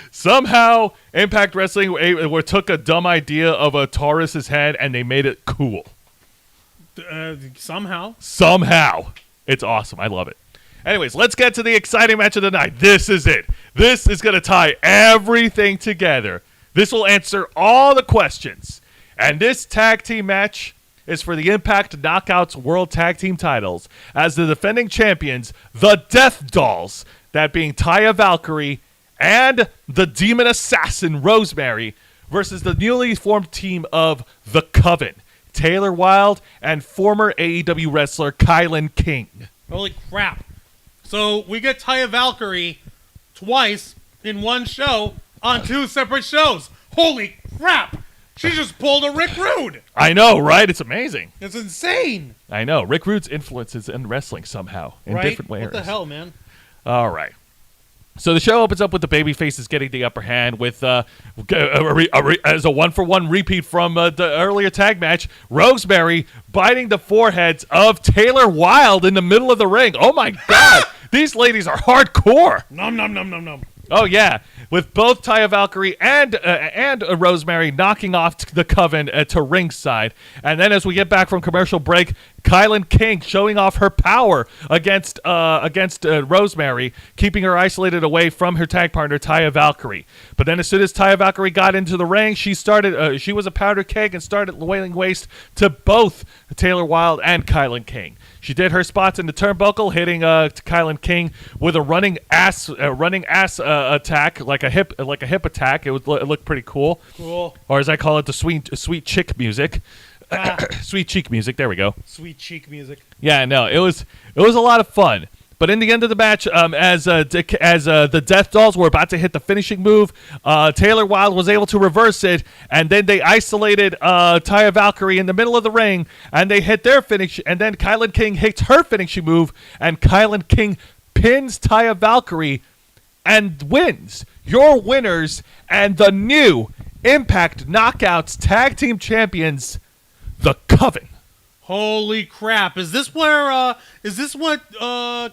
Somehow, Impact Wrestling took a dumb idea of a Taurus's head and they made it cool. Somehow. It's awesome. I love it. Anyways, let's get to the exciting match of the night. This is it. This is going to tie everything together. This will answer all the questions. And this tag team match is for the Impact Knockouts World Tag Team titles as the defending champions, the Death Dolls, that being Taya Valkyrie and the Demon Assassin Rosemary, versus the newly formed team of The Coven, Taylor Wilde and former AEW wrestler Kylan King. Holy crap. So we get Taya Valkyrie twice in one show on two separate shows. Holy crap. She just pulled a Rick Rude. I know, right? It's amazing. It's insane. I know. Rick Rude's influences in wrestling somehow in different ways. What the hell, man? All right. So the show opens up with the babyfaces getting the upper hand with as a 1-for-1 repeat from the earlier tag match, Rosemary biting the foreheads of Taylor Wilde in the middle of the ring. Oh my God. These ladies are hardcore. Nom nom nom nom nom. Oh yeah, with both Taya Valkyrie and Rosemary knocking off the Coven to ringside, and then as we get back from commercial break, Kylan King showing off her power against Rosemary, keeping her isolated away from her tag partner Taya Valkyrie. But then as soon as Taya Valkyrie got into the ring, she was a powder keg and started laying waste to both Taylor Wilde and Kylan King. She did her spots in the turnbuckle, hitting Kylan King with a running ass attack, like a hip attack. It looked pretty cool. Cool. Or as I call it, the sweet chick music. Sweet cheek music. There we go. Sweet cheek music. Yeah, no, it was a lot of fun. But in the end of the match, as the Death Dolls were about to hit the finishing move, Taylor Wilde was able to reverse it, and then they isolated Taya Valkyrie in the middle of the ring, and they hit their finish, and then Kylan King hits her finishing move, and Kylan King pins Taya Valkyrie and wins. Your winners and the new Impact Knockouts Tag Team Champions, the Coven. Holy crap! Is this what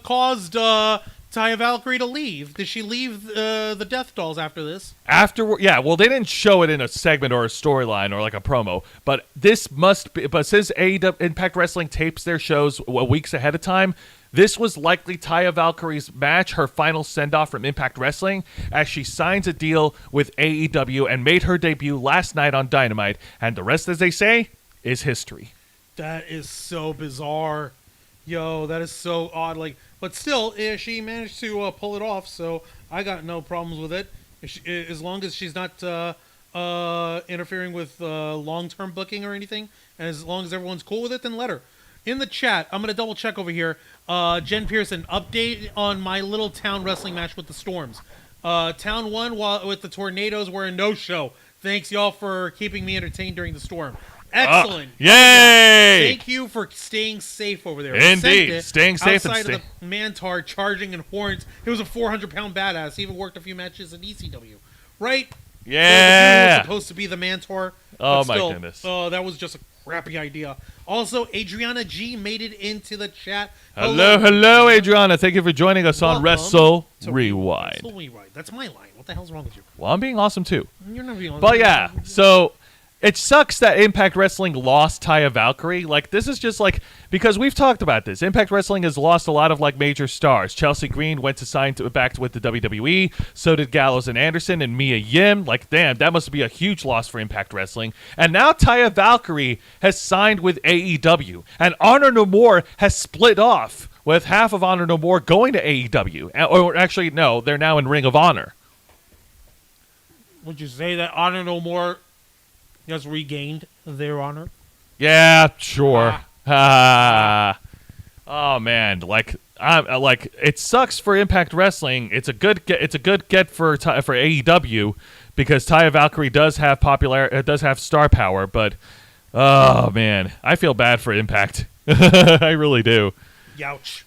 caused Taya Valkyrie to leave? Did she leave the Death Dolls after this? Yeah, well, they didn't show it in a segment or a storyline or like a promo, but this must be. But since AEW Impact Wrestling tapes their shows weeks ahead of time, this was likely Taya Valkyrie's match, her final send-off from Impact Wrestling, as she signs a deal with AEW and made her debut last night on Dynamite, and the rest, as they say, is history. That is so bizarre. Yo, that is so odd. Like, but still, she managed to pull it off, so I got no problems with it. As long as she's not interfering with long-term booking or anything, and as long as everyone's cool with it, then let her. In the chat, I'm going to double check over here. Jen Pearson, update on my little town wrestling match with the Storms. Town 1 with the Tornadoes were a no-show. Thanks, y'all, for keeping me entertained during the storm. Excellent. Yay! Thank you for staying safe over there. Indeed. Staying safe. Outside of the Mantar charging in horns. He was a 400-pound badass. He even worked a few matches in ECW. Right? Yeah. He was supposed to be the Mantar. Oh, my goodness. That was just a crappy idea. Also, Adriana G made it into the chat. Hello, Adriana. Thank you for joining us on Wrestle Rewind. Wrestle Rewind. That's my line. What the hell's wrong with you? Well, I'm being awesome, too. You're not being awesome. But yeah, so it sucks that Impact Wrestling lost Taya Valkyrie. Like, this is just like, because we've talked about this. Impact Wrestling has lost a lot of like major stars. Chelsea Green went to sign back with the WWE. So did Gallows and Anderson and Mia Yim. Like, damn, that must be a huge loss for Impact Wrestling. And now Taya Valkyrie has signed with AEW. And Honor No More has split off, with half of Honor No More going to AEW. Or actually, no, they're now in Ring of Honor. Would you say that Honor No More has regained their honor? Yeah, sure. Oh man, like it sucks for Impact Wrestling. It's a good get for AEW because Taya Valkyrie does have star power, but oh man, I feel bad for Impact. I really do. Youch.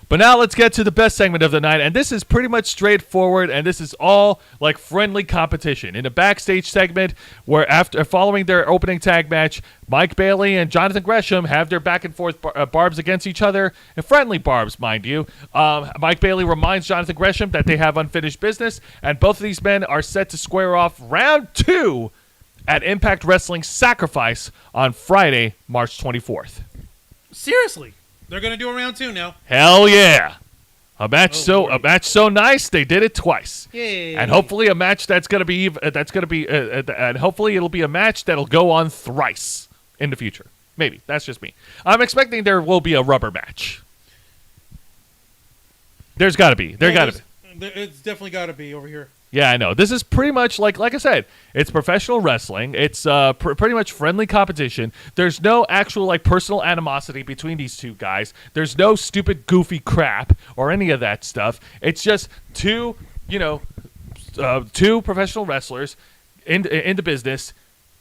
But now let's get to the best segment of the night, and this is pretty much straightforward, and this is all like friendly competition. In a backstage segment where following their opening tag match, Mike Bailey and Jonathan Gresham have their back and forth barbs against each other, and friendly barbs, mind you. Mike Bailey reminds Jonathan Gresham that they have unfinished business, and both of these men are set to square off round 2 at Impact Wrestling Sacrifice on Friday, March 24th. Seriously? They're gonna do a round 2 now. Hell yeah! A match so nice they did it twice. Yay! And hopefully a match and hopefully it'll be a match that'll go on thrice in the future. Maybe that's just me. I'm expecting there will be a rubber match. There's got to be. It's definitely got to be over here. Yeah, I know. This is pretty much like I said, it's professional wrestling. It's pretty much friendly competition. There's no actual like personal animosity between these two guys. There's no stupid goofy crap or any of that stuff. It's just two professional wrestlers in the business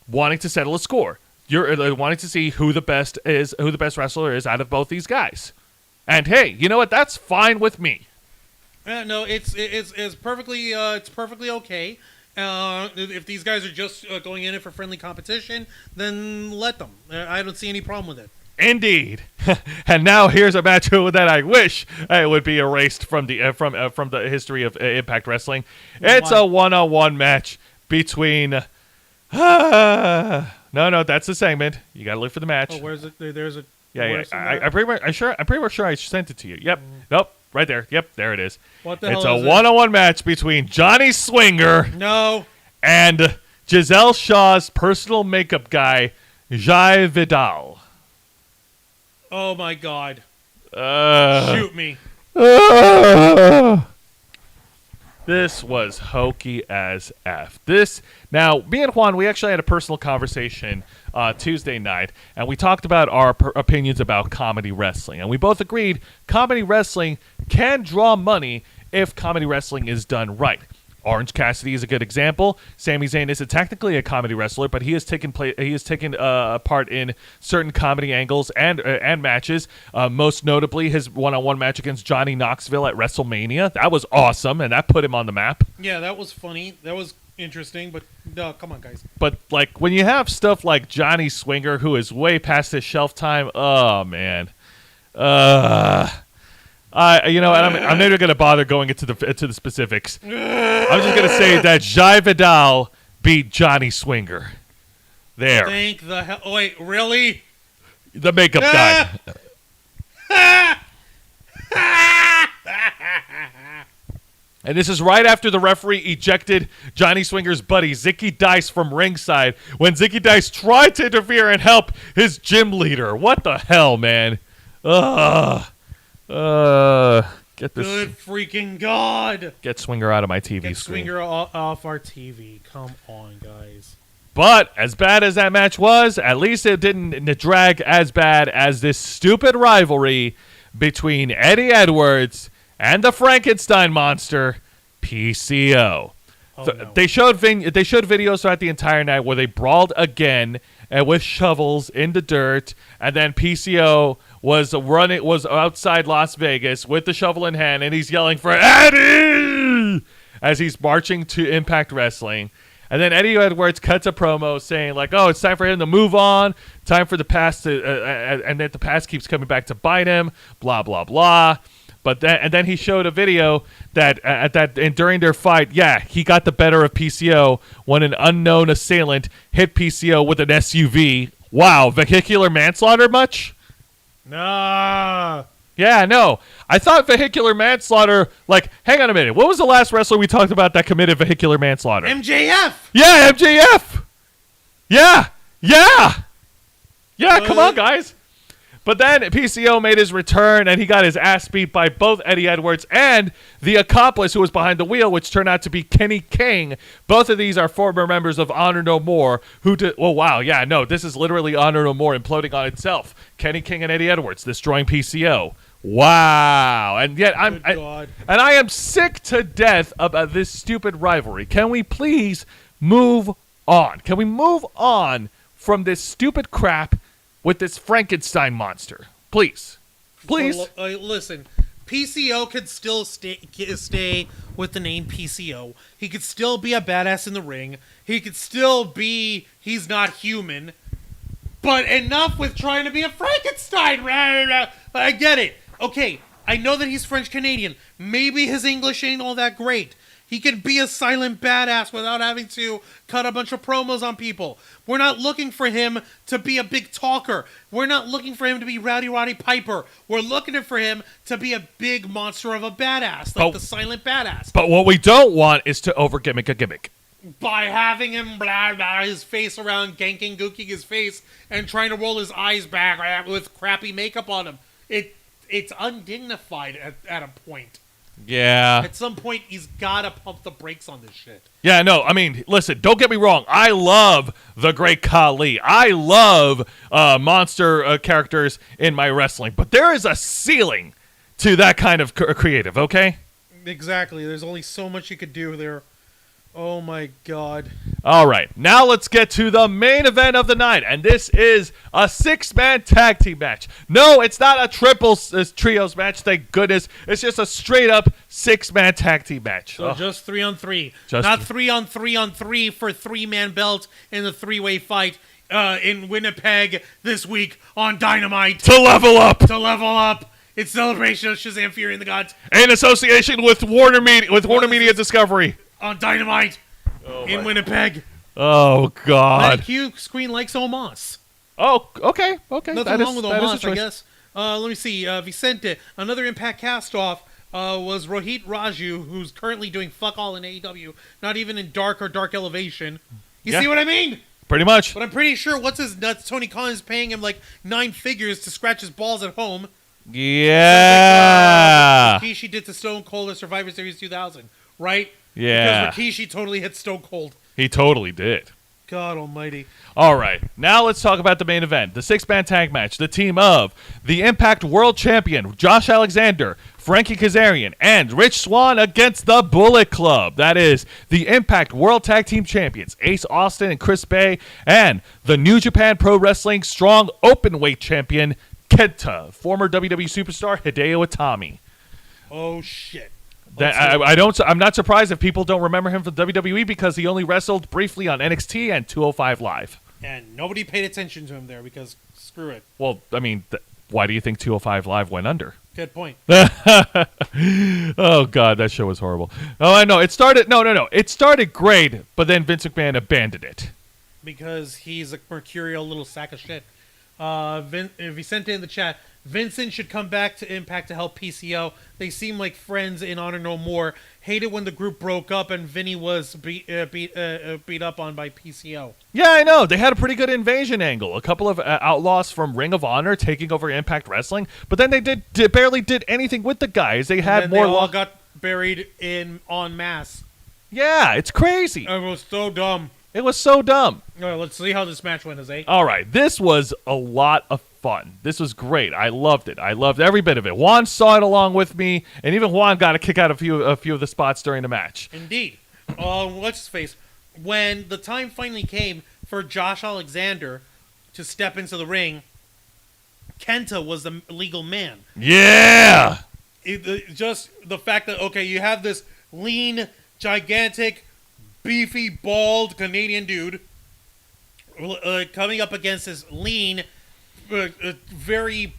wanting to settle a score. You're wanting to see who the best wrestler is out of both these guys. And hey, you know what? That's fine with me. No, it's perfectly okay. If these guys are just going in it for friendly competition, then let them. I don't see any problem with it. Indeed. And now here's a match that I wish it would be erased from the history of Impact Wrestling. It's a one-on-one match between. No, that's the segment. You gotta look for the match. Oh, where's it? There's a. Yeah. I'm pretty much sure I sent it to you. Yep. Nope. Right there. Yep, there it is. What the hell is it? It's a one-on-one match between Johnny Swinger and Giselle Shaw's personal makeup guy, Jai Vidal. Oh, my God. Shoot me. This was hokey as F. Now, me and Juan, we actually had a personal conversation Tuesday night, and we talked about our opinions about comedy wrestling. And we both agreed comedy wrestling can draw money if comedy wrestling is done right. Orange Cassidy is a good example. Sami Zayn isn't technically a comedy wrestler, but he has taken part in certain comedy angles and matches. Most notably, his one-on-one match against Johnny Knoxville at WrestleMania. That was awesome, and that put him on the map. Yeah, that was funny. That was interesting, but come on, guys. But like when you have stuff like Johnny Swinger, who is way past his shelf time, oh man. I'm not even going to bother going into the specifics. I'm just going to say that Jai Vidal beat Johnny Swinger. There. Thank the hell. Oh, wait, really? The makeup guy. And this is right after the referee ejected Johnny Swinger's buddy, Zicky Dice, from ringside when Zicky Dice tried to interfere and help his gym leader. What the hell, man? Get this. Good freaking God. Get Swinger out of my TV Get screen. Swinger off our TV. Come on, guys. But as bad as that match was, at least it didn't drag as bad as this stupid rivalry between Eddie Edwards and the Frankenstein monster, PCO. No. They showed videos throughout the entire night where they brawled again with shovels in the dirt, and then PCO was outside Las Vegas with the shovel in hand, and he's yelling for Eddie as he's marching to Impact Wrestling. And then Eddie Edwards cuts a promo saying like, "Oh, it's time for him to move on. Time for the past to," and that the past keeps coming back to bite him. Blah blah blah. But then he showed a video that during their fight, he got the better of PCO when an unknown assailant hit PCO with an SUV. Wow, vehicular manslaughter much? Nah. Yeah, no. I thought vehicular manslaughter, like, hang on a minute. What was the last wrestler we talked about that committed vehicular manslaughter? MJF. Yeah, MJF. Yeah, come on, guys. But then PCO made his return, and he got his ass beat by both Eddie Edwards and the accomplice who was behind the wheel, which turned out to be Kenny King. Both of these are former members of Honor No More who did... Oh, wow, yeah, no, this is literally Honor No More imploding on itself. Kenny King and Eddie Edwards destroying PCO. Wow. And yet I am sick to death about this stupid rivalry. Can we please move on? Can we move on from this stupid crap with this Frankenstein monster? Please. Listen, PCO could still stay with the name PCO. He could still be a badass in the ring. He could still be... He's not human. But enough with trying to be a Frankenstein. I get it. Okay, I know that he's French-Canadian. Maybe his English ain't all that great. He could be a silent badass without having to cut a bunch of promos on people. We're not looking for him to be a big talker. We're not looking for him to be Rowdy Roddy Piper. We're looking for him to be a big monster of a badass, like the silent badass. But what we don't want is to over-gimmick a gimmick. By having him his face around, ganking, gooking his face, and trying to roll his eyes back with crappy makeup on him. It's undignified at a point. Yeah. At some point, he's got to pump the brakes on this shit. Yeah, no, I mean, listen, don't get me wrong. I love the Great Khali. I love monster characters in my wrestling. But there is a ceiling to that kind of creative, okay? Exactly. There's only so much you could do there. Oh, my God. All right. Now let's get to the main event of the night. And this is a 6-man tag team match. No, it's not a trios match, thank goodness. It's just a straight-up 6-man tag team match. So just 3-on-3. Not 3-on-3-on-3 for 3-man belt in the 3-way fight in Winnipeg this week on Dynamite. To level up. It's Celebration of Shazam Fury and the Gods. In association with Warner Media Discovery. On Dynamite in Winnipeg. Oh, God. That cue screen likes Omos. Oh, okay. Nothing wrong with Omos, I guess. Let me see. Vicente, another Impact cast-off was Rohit Raju, who's currently doing fuck all in AEW, not even in Dark or Dark Elevation. You see what I mean? Pretty much. But I'm pretty sure, what's his nuts, Tony Khan is paying him like 9 figures to scratch his balls at home. Yeah. Rikishi did to Stone Cold at Survivor Series 2000. right? Yeah. Because Rikishi totally hit Stone Cold. He totally did. God almighty. All right, now let's talk about the main event, the six-man tag match, the team of the Impact World Champion, Josh Alexander, Frankie Kazarian, and Rich Swann against the Bullet Club. That is the Impact World Tag Team Champions, Ace Austin and Chris Bay, and the New Japan Pro Wrestling Strong Openweight Champion, Kenta, former WWE superstar Hideo Itami. Oh, shit. I'm not surprised if people don't remember him from WWE because he only wrestled briefly on NXT and 205 Live. And nobody paid attention to him there because screw it. Well, I mean, why do you think 205 Live went under? Good point. Oh, God, that show was horrible. Oh, I know. It started... No. It started great, but then Vince McMahon abandoned it. Because he's a mercurial little sack of shit. Vicente in the chat... Vincent should come back to Impact to help PCO. They seem like friends in Honor No More. Hated when the group broke up and Vinny was beat up on by PCO. Yeah, I know. They had a pretty good invasion angle. A couple of outlaws from Ring of Honor taking over Impact Wrestling, but then they barely did anything with the guys. They had more. They all got buried en masse. Yeah, it's crazy. It was so dumb. It was so dumb. All right, let's see how this match went, Jose. All right, this was a lot of fun. This was great. I loved it. I loved every bit of it. Juan saw it along with me, and even Juan got a kick out of a few of the spots during the match. Indeed. Let's face, when the time finally came for Josh Alexander to step into the ring, Kenta was the legal man. Yeah. Just the fact that, okay, you have this lean, gigantic, beefy, bald Canadian dude coming up against this lean, very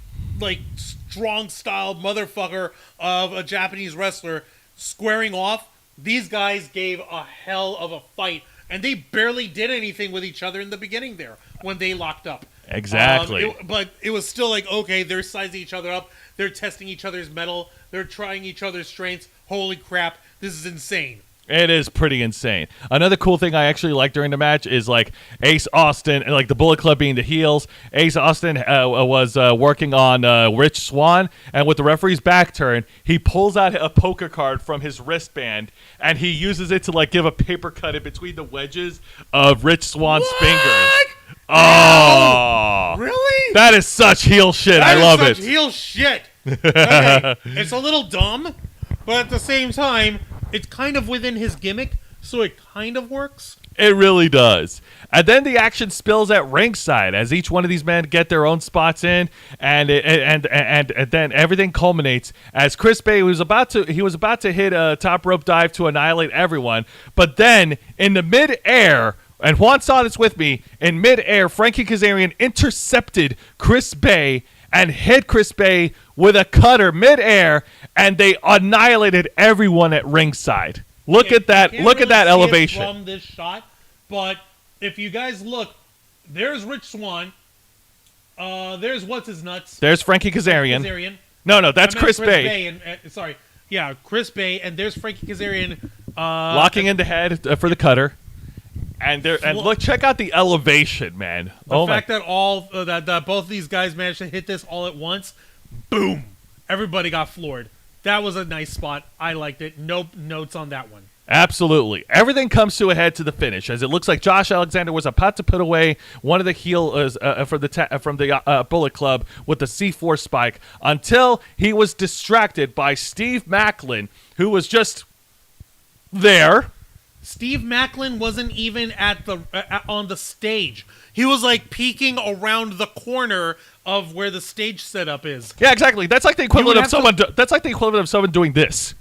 strong-styled motherfucker of a Japanese wrestler squaring off. These guys gave a hell of a fight, and they barely did anything with each other in the beginning there when they locked up. Exactly. But it was still like, okay, they're sizing each other up. They're testing each other's mettle. They're trying each other's strengths. Holy crap, this is insane. It is pretty insane. Another cool thing I actually liked during the match is Ace Austin and the Bullet Club being the heels. Ace Austin was working on Rich Swann, and with the referee's back turned, he pulls out a poker card from his wristband and he uses it to give a paper cut in between the wedges of Rich Swann's fingers. Oh, really? That is such heel shit. I love it. Such heel shit. Okay. It's a little dumb, but at the same time, it's kind of within his gimmick, so it kind of works. It really does. And then the action spills at ringside as each one of these men get their own spots in, and then everything culminates as Chris Bay was about to hit a top rope dive to annihilate everyone, but then in the mid-air, and Juan saw this with me, in mid-air, Frankie Kazarian intercepted Chris Bay and hit Chris Bay with a cutter mid-air, and they annihilated everyone at ringside. Look at that! Look at that elevation from this shot. But if you guys look, there's Rich Swann. There's what's his nuts. There's Frankie Kazarian. No, that's Chris Bay. Chris Bay, and there's Frankie Kazarian locking in the head for the cutter. And look, check out the elevation, man. The fact that that both these guys managed to hit this all at once, boom! Everybody got floored. That was a nice spot. I liked it. No notes on that one. Absolutely. Everything comes to a head to the finish, as it looks like Josh Alexander was about to put away one of the heels from the Bullet Club with the C4 spike until he was distracted by Steve Maclin, who was just there. Steve Maclin wasn't even on the stage. He was peeking around the corner of where the stage setup is. Yeah, exactly. That's like the equivalent of someone. That's like the equivalent of someone doing this.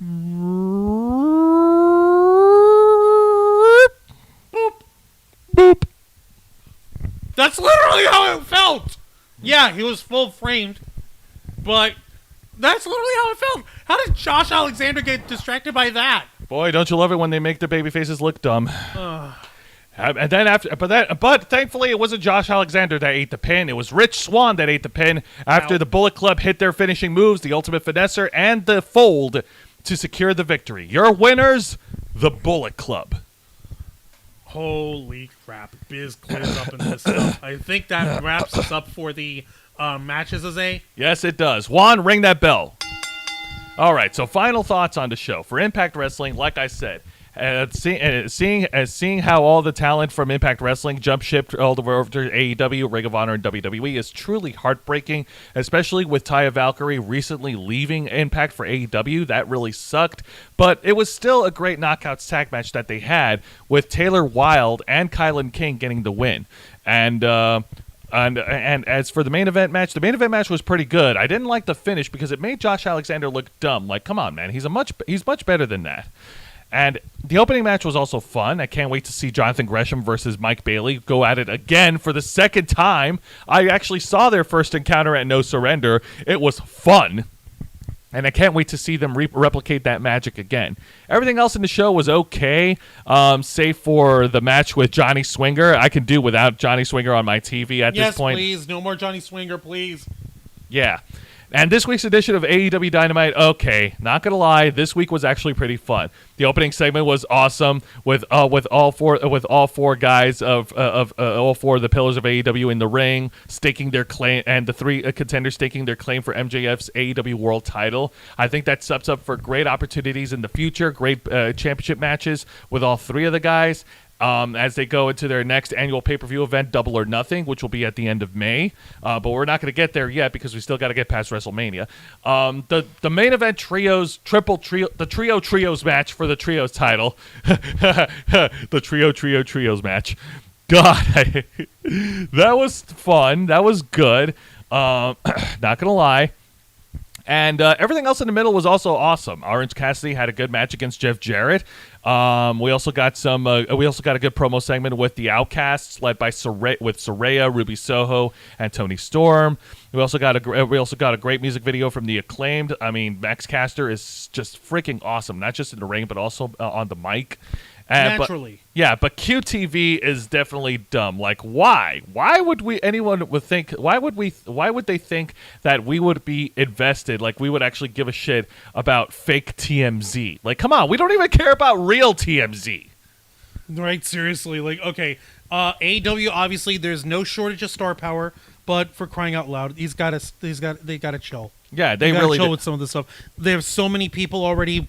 Boop. Boop. That's literally how it felt. Yeah, he was full framed, but that's literally how it felt. How did Josh Alexander get distracted by that? Boy, don't you love it when they make the baby faces look dumb? And then but thankfully it wasn't Josh Alexander that ate the pin. It was Rich Swann that ate the pin after the Bullet Club hit their finishing moves, the Ultimate Finesser, and the Fold to secure the victory. Your winners, the Bullet Club. Holy crap! Biz clears up in this stuff. I think that wraps us up for the matches, Jose. Yes, it does. Juan, ring that bell. All right, so final thoughts on the show. For Impact Wrestling, like I said, seeing how all the talent from Impact Wrestling jump ship all the way over to AEW, Ring of Honor, and WWE is truly heartbreaking, especially with Taya Valkyrie recently leaving Impact for AEW. That really sucked, but it was still a great Knockouts tag match that they had with Taylor Wilde and Kylan King getting the win. And as for the main event match was pretty good. I didn't like the finish because it made Josh Alexander look dumb. Like, come on, man, he's much better than that. And the opening match was also fun. I can't wait to see Jonathan Gresham versus Mike Bailey go at it again for the second time. I actually saw their first encounter at No Surrender. It was fun. And I can't wait to see them replicate that magic again. Everything else in the show was okay, save for the match with Johnny Swinger. I can do without Johnny Swinger on my TV at this point. Yes, please. No more Johnny Swinger, please. Yeah. And this week's edition of AEW Dynamite, okay, not gonna lie, this week was actually pretty fun. The opening segment was awesome with all four guys of all four of the pillars of AEW in the ring, staking their claim, and the three contenders staking their claim for MJF's AEW World Title. I think that sets up for great opportunities in the future, great championship matches with all three of the guys. As they go into their next annual pay-per-view event, Double or Nothing, which will be at the end of May. But we're not going to get there yet because we still got to get past WrestleMania. The main event the trios match for the trios title. The trios match. God, that was fun. That was good. Not going to lie. And everything else in the middle was also awesome. Orange Cassidy had a good match against Jeff Jarrett. We also got a good promo segment with the Outcasts, led by Saraya, Ruby Soho, and Tony Storm. We also got a great music video from the Acclaimed. I mean, Max Caster is just freaking awesome, not just in the ring but also on the mic. Naturally. But QTV is definitely dumb. Like, why? Why would they think that we would be invested, like we would actually give a shit about fake TMZ? Like, come on, we don't even care about real TMZ. Right, seriously. Like, okay, AEW, obviously there's no shortage of star power, but for crying out loud, they gotta chill. Yeah, they really chill with some of this stuff. There's so many people already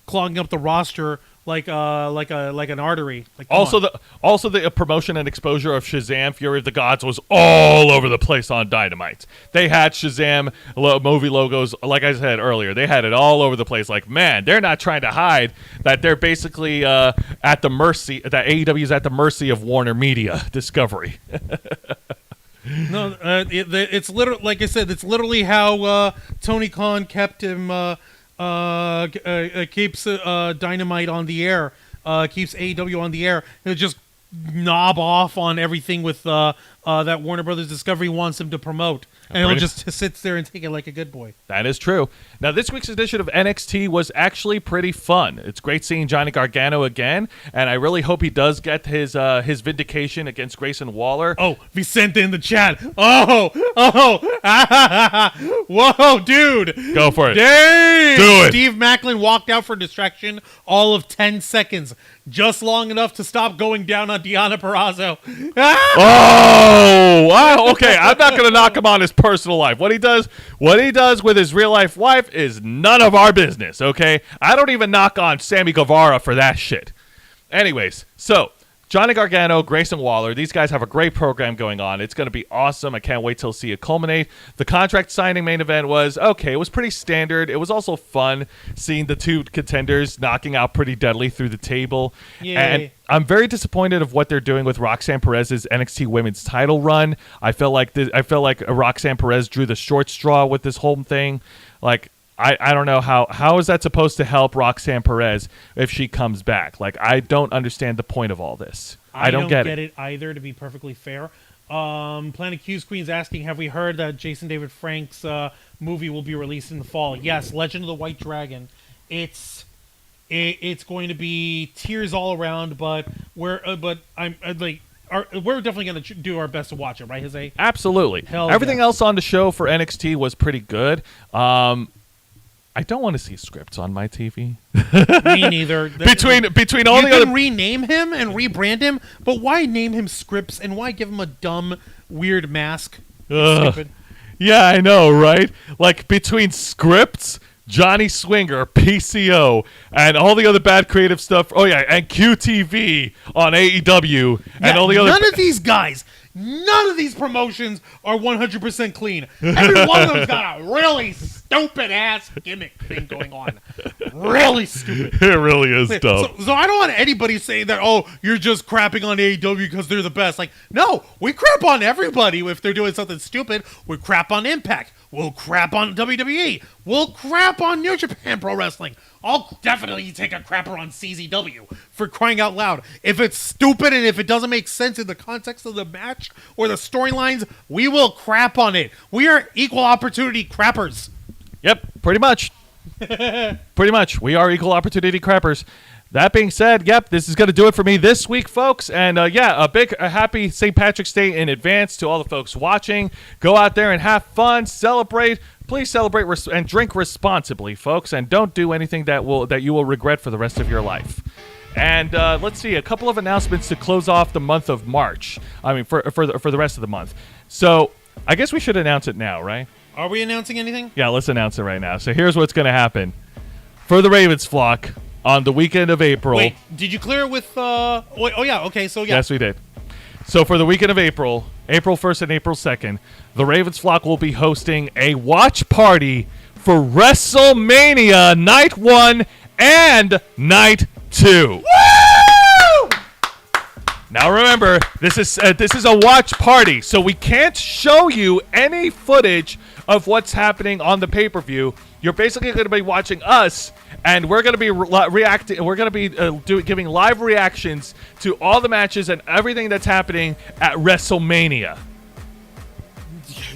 clogging up the roster like an artery. Like, also the promotion and exposure of Shazam Fury of the Gods was all over the place on Dynamite. They had Shazam movie logos, like I said earlier. They had it all over the place. Like, man, they're not trying to hide that they're basically at the mercy, that AEW is at the mercy of Warner Media Discovery. No, it's literally, like I said, it's literally how Tony Khan kept him keeps Dynamite on the air, keeps AEW on the air. He'll just knob off on everything with that Warner Brothers Discovery wants him to promote. And he'll just sit there and take it like a good boy. That is true. Now, this week's edition of NXT was actually pretty fun. It's great seeing Johnny Gargano again, and I really hope he does get his vindication against Grayson Waller. Oh, Vicente in the chat. Oh, whoa, dude. Go for it. Dang. Do it. Steve Macklin walked out for distraction all of 10 seconds, just long enough to stop going down on Deonna Purrazzo. Oh, wow. Okay, I'm not going to knock him on his personal life. What he does with his real life wife is none of our business, okay? I don't even knock on Sammy Guevara for that shit. Anyways, so Johnny Gargano, Grayson Waller, these guys have a great program going on. It's going to be awesome. I can't wait till see it culminate. The contract signing main event was okay. It was pretty standard. It was also fun seeing the two contenders knocking out Pretty Deadly through the table. Yay. And I'm very disappointed of what they're doing with Roxanne Perez's NXT Women's Title run. I felt like Roxanne Perez drew the short straw with this whole thing. Like, I don't know how is that supposed to help Roxanne Perez if she comes back? Like, I don't understand the point of all this. I don't get it either, to be perfectly fair. Planet Q's Queen's asking, have we heard that Jason David Frank's movie will be released in the fall? Yes, Legend of the White Dragon. It's going to be tears all around, but we're definitely going to do our best to watch it, right, Jose? Absolutely. Everything else on the show for NXT was pretty good. I don't want to see scripts on my TV. Me neither. Between all the other, rename him and rebrand him, but why name him Scripts and why give him a dumb, weird mask? Stupid. Yeah, I know, right? Like, between Scripts, Johnny Swinger, PCO, and all the other bad creative stuff. Oh, yeah, and QTV on AEW, and all the other... None of these guys, none of these promotions are 100% clean. Every one of them's got a really stupid-ass gimmick thing going on. Really stupid. It really is dumb. So I don't want anybody saying that, oh, you're just crapping on AEW because they're the best. Like, no, we crap on everybody if they're doing something stupid. We crap on Impact. We'll crap on WWE. We'll crap on New Japan Pro Wrestling. I'll definitely take a crapper on CZW, for crying out loud. If it's stupid and if it doesn't make sense in the context of the match or the storylines, we will crap on it. We are equal opportunity crappers. Yep, pretty much. Pretty much. We are equal opportunity crappers. That being said, yep, this is going to do it for me this week, folks. And yeah, a happy St. Patrick's Day in advance to all the folks watching. Go out there and have fun, celebrate. Please celebrate and drink responsibly, folks, and don't do anything that you will regret for the rest of your life. And let's see, a couple of announcements to close off the month of March. I mean, for the rest of the month. So I guess we should announce it now, right? Are we announcing anything? Yeah, let's announce it right now. So here's what's going to happen. For the Ravens flock, on the weekend of April... Wait, did you clear it with... oh, yeah, okay, so yeah. Yes, we did. So for the weekend of April 1st and April 2nd, the Ravens flock will be hosting a watch party for WrestleMania Night 1 and Night 2. Woo! Now remember, this is a watch party, so we can't show you any footage of what's happening on the pay-per-view. You're basically going to be watching us, and we're going to be reacting. We're going to be giving live reactions to all the matches and everything that's happening at WrestleMania.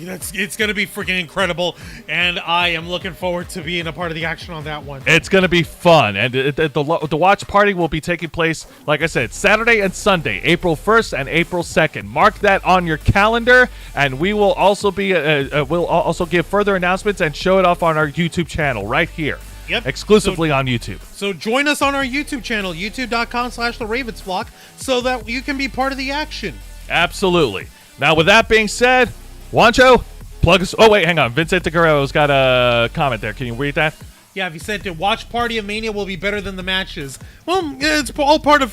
It's going to be freaking incredible, and I am looking forward to being a part of the action on that one. It's going to be fun, and the watch party will be taking place, like I said, Saturday and Sunday, April 1st and April 2nd. Mark that on your calendar, and we will also be we'll also give further announcements and show it off on our YouTube channel right here. Yep. Exclusively on YouTube. So join us on our YouTube channel, youtube.com/TheRavensFlock, so that you can be part of the action. Absolutely. Now, with that being said, Juancho, plug us. Oh, wait, hang on. Vincent Guerrero's got a comment there. Can you read that? Yeah, if you said the watch party of Mania will be better than the matches. Well, it's all part of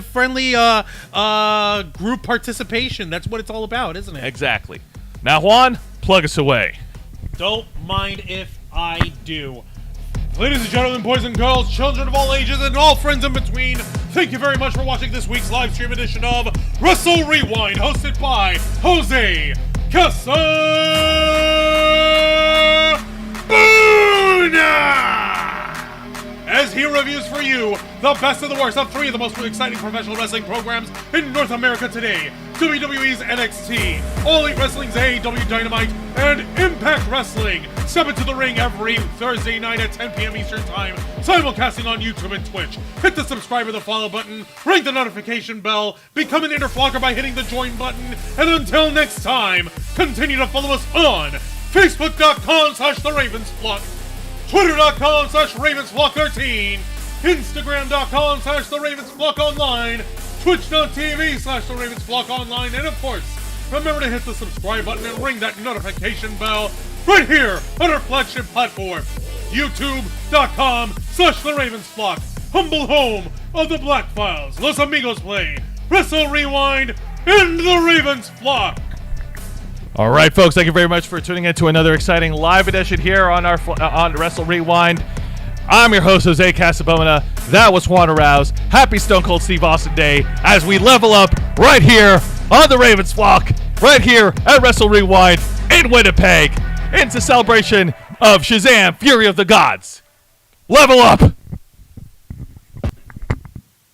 friendly group participation. That's what it's all about, isn't it? Exactly. Now, Juan, plug us away. Don't mind if I do. Ladies and gentlemen, boys and girls, children of all ages, and all friends in between, thank you very much for watching this week's live stream edition of Wrestle Rewind, hosted by Jose Casabona, as he reviews for you the best of the worst of three of the most exciting professional wrestling programs in North America today: WWE's NXT, All Elite Wrestling's AEW Dynamite, and Impact Wrestling. Step into the ring every Thursday night at 10 p.m. Eastern Time, simulcasting on YouTube and Twitch. Hit the subscribe or the follow button, ring the notification bell, become an interflocker by hitting the join button, and until next time, continue to follow us on Facebook.com/TheRavensFlock, Twitter.com/RavensFlock13, Instagram.com/TheRavensFlockOnline, Twitch.tv/TheRavensFlockOnline, and of course, remember to hit the subscribe button and ring that notification bell right here on our flagship platform, YouTube.com/TheRavensFlock, humble home of the Black Files, Los Amigos Play, Wrestle Rewind, and the Ravens Flock. All right, folks, thank you very much for tuning in to another exciting live edition here on on Wrestle Rewind. I'm your host, Jose Casabona. That was Juan Arouse. Happy Stone Cold Steve Austin Day as we level up right here on the Ravens Flock, right here at Wrestle Rewind in Winnipeg. It's a celebration of Shazam, Fury of the Gods. Level up!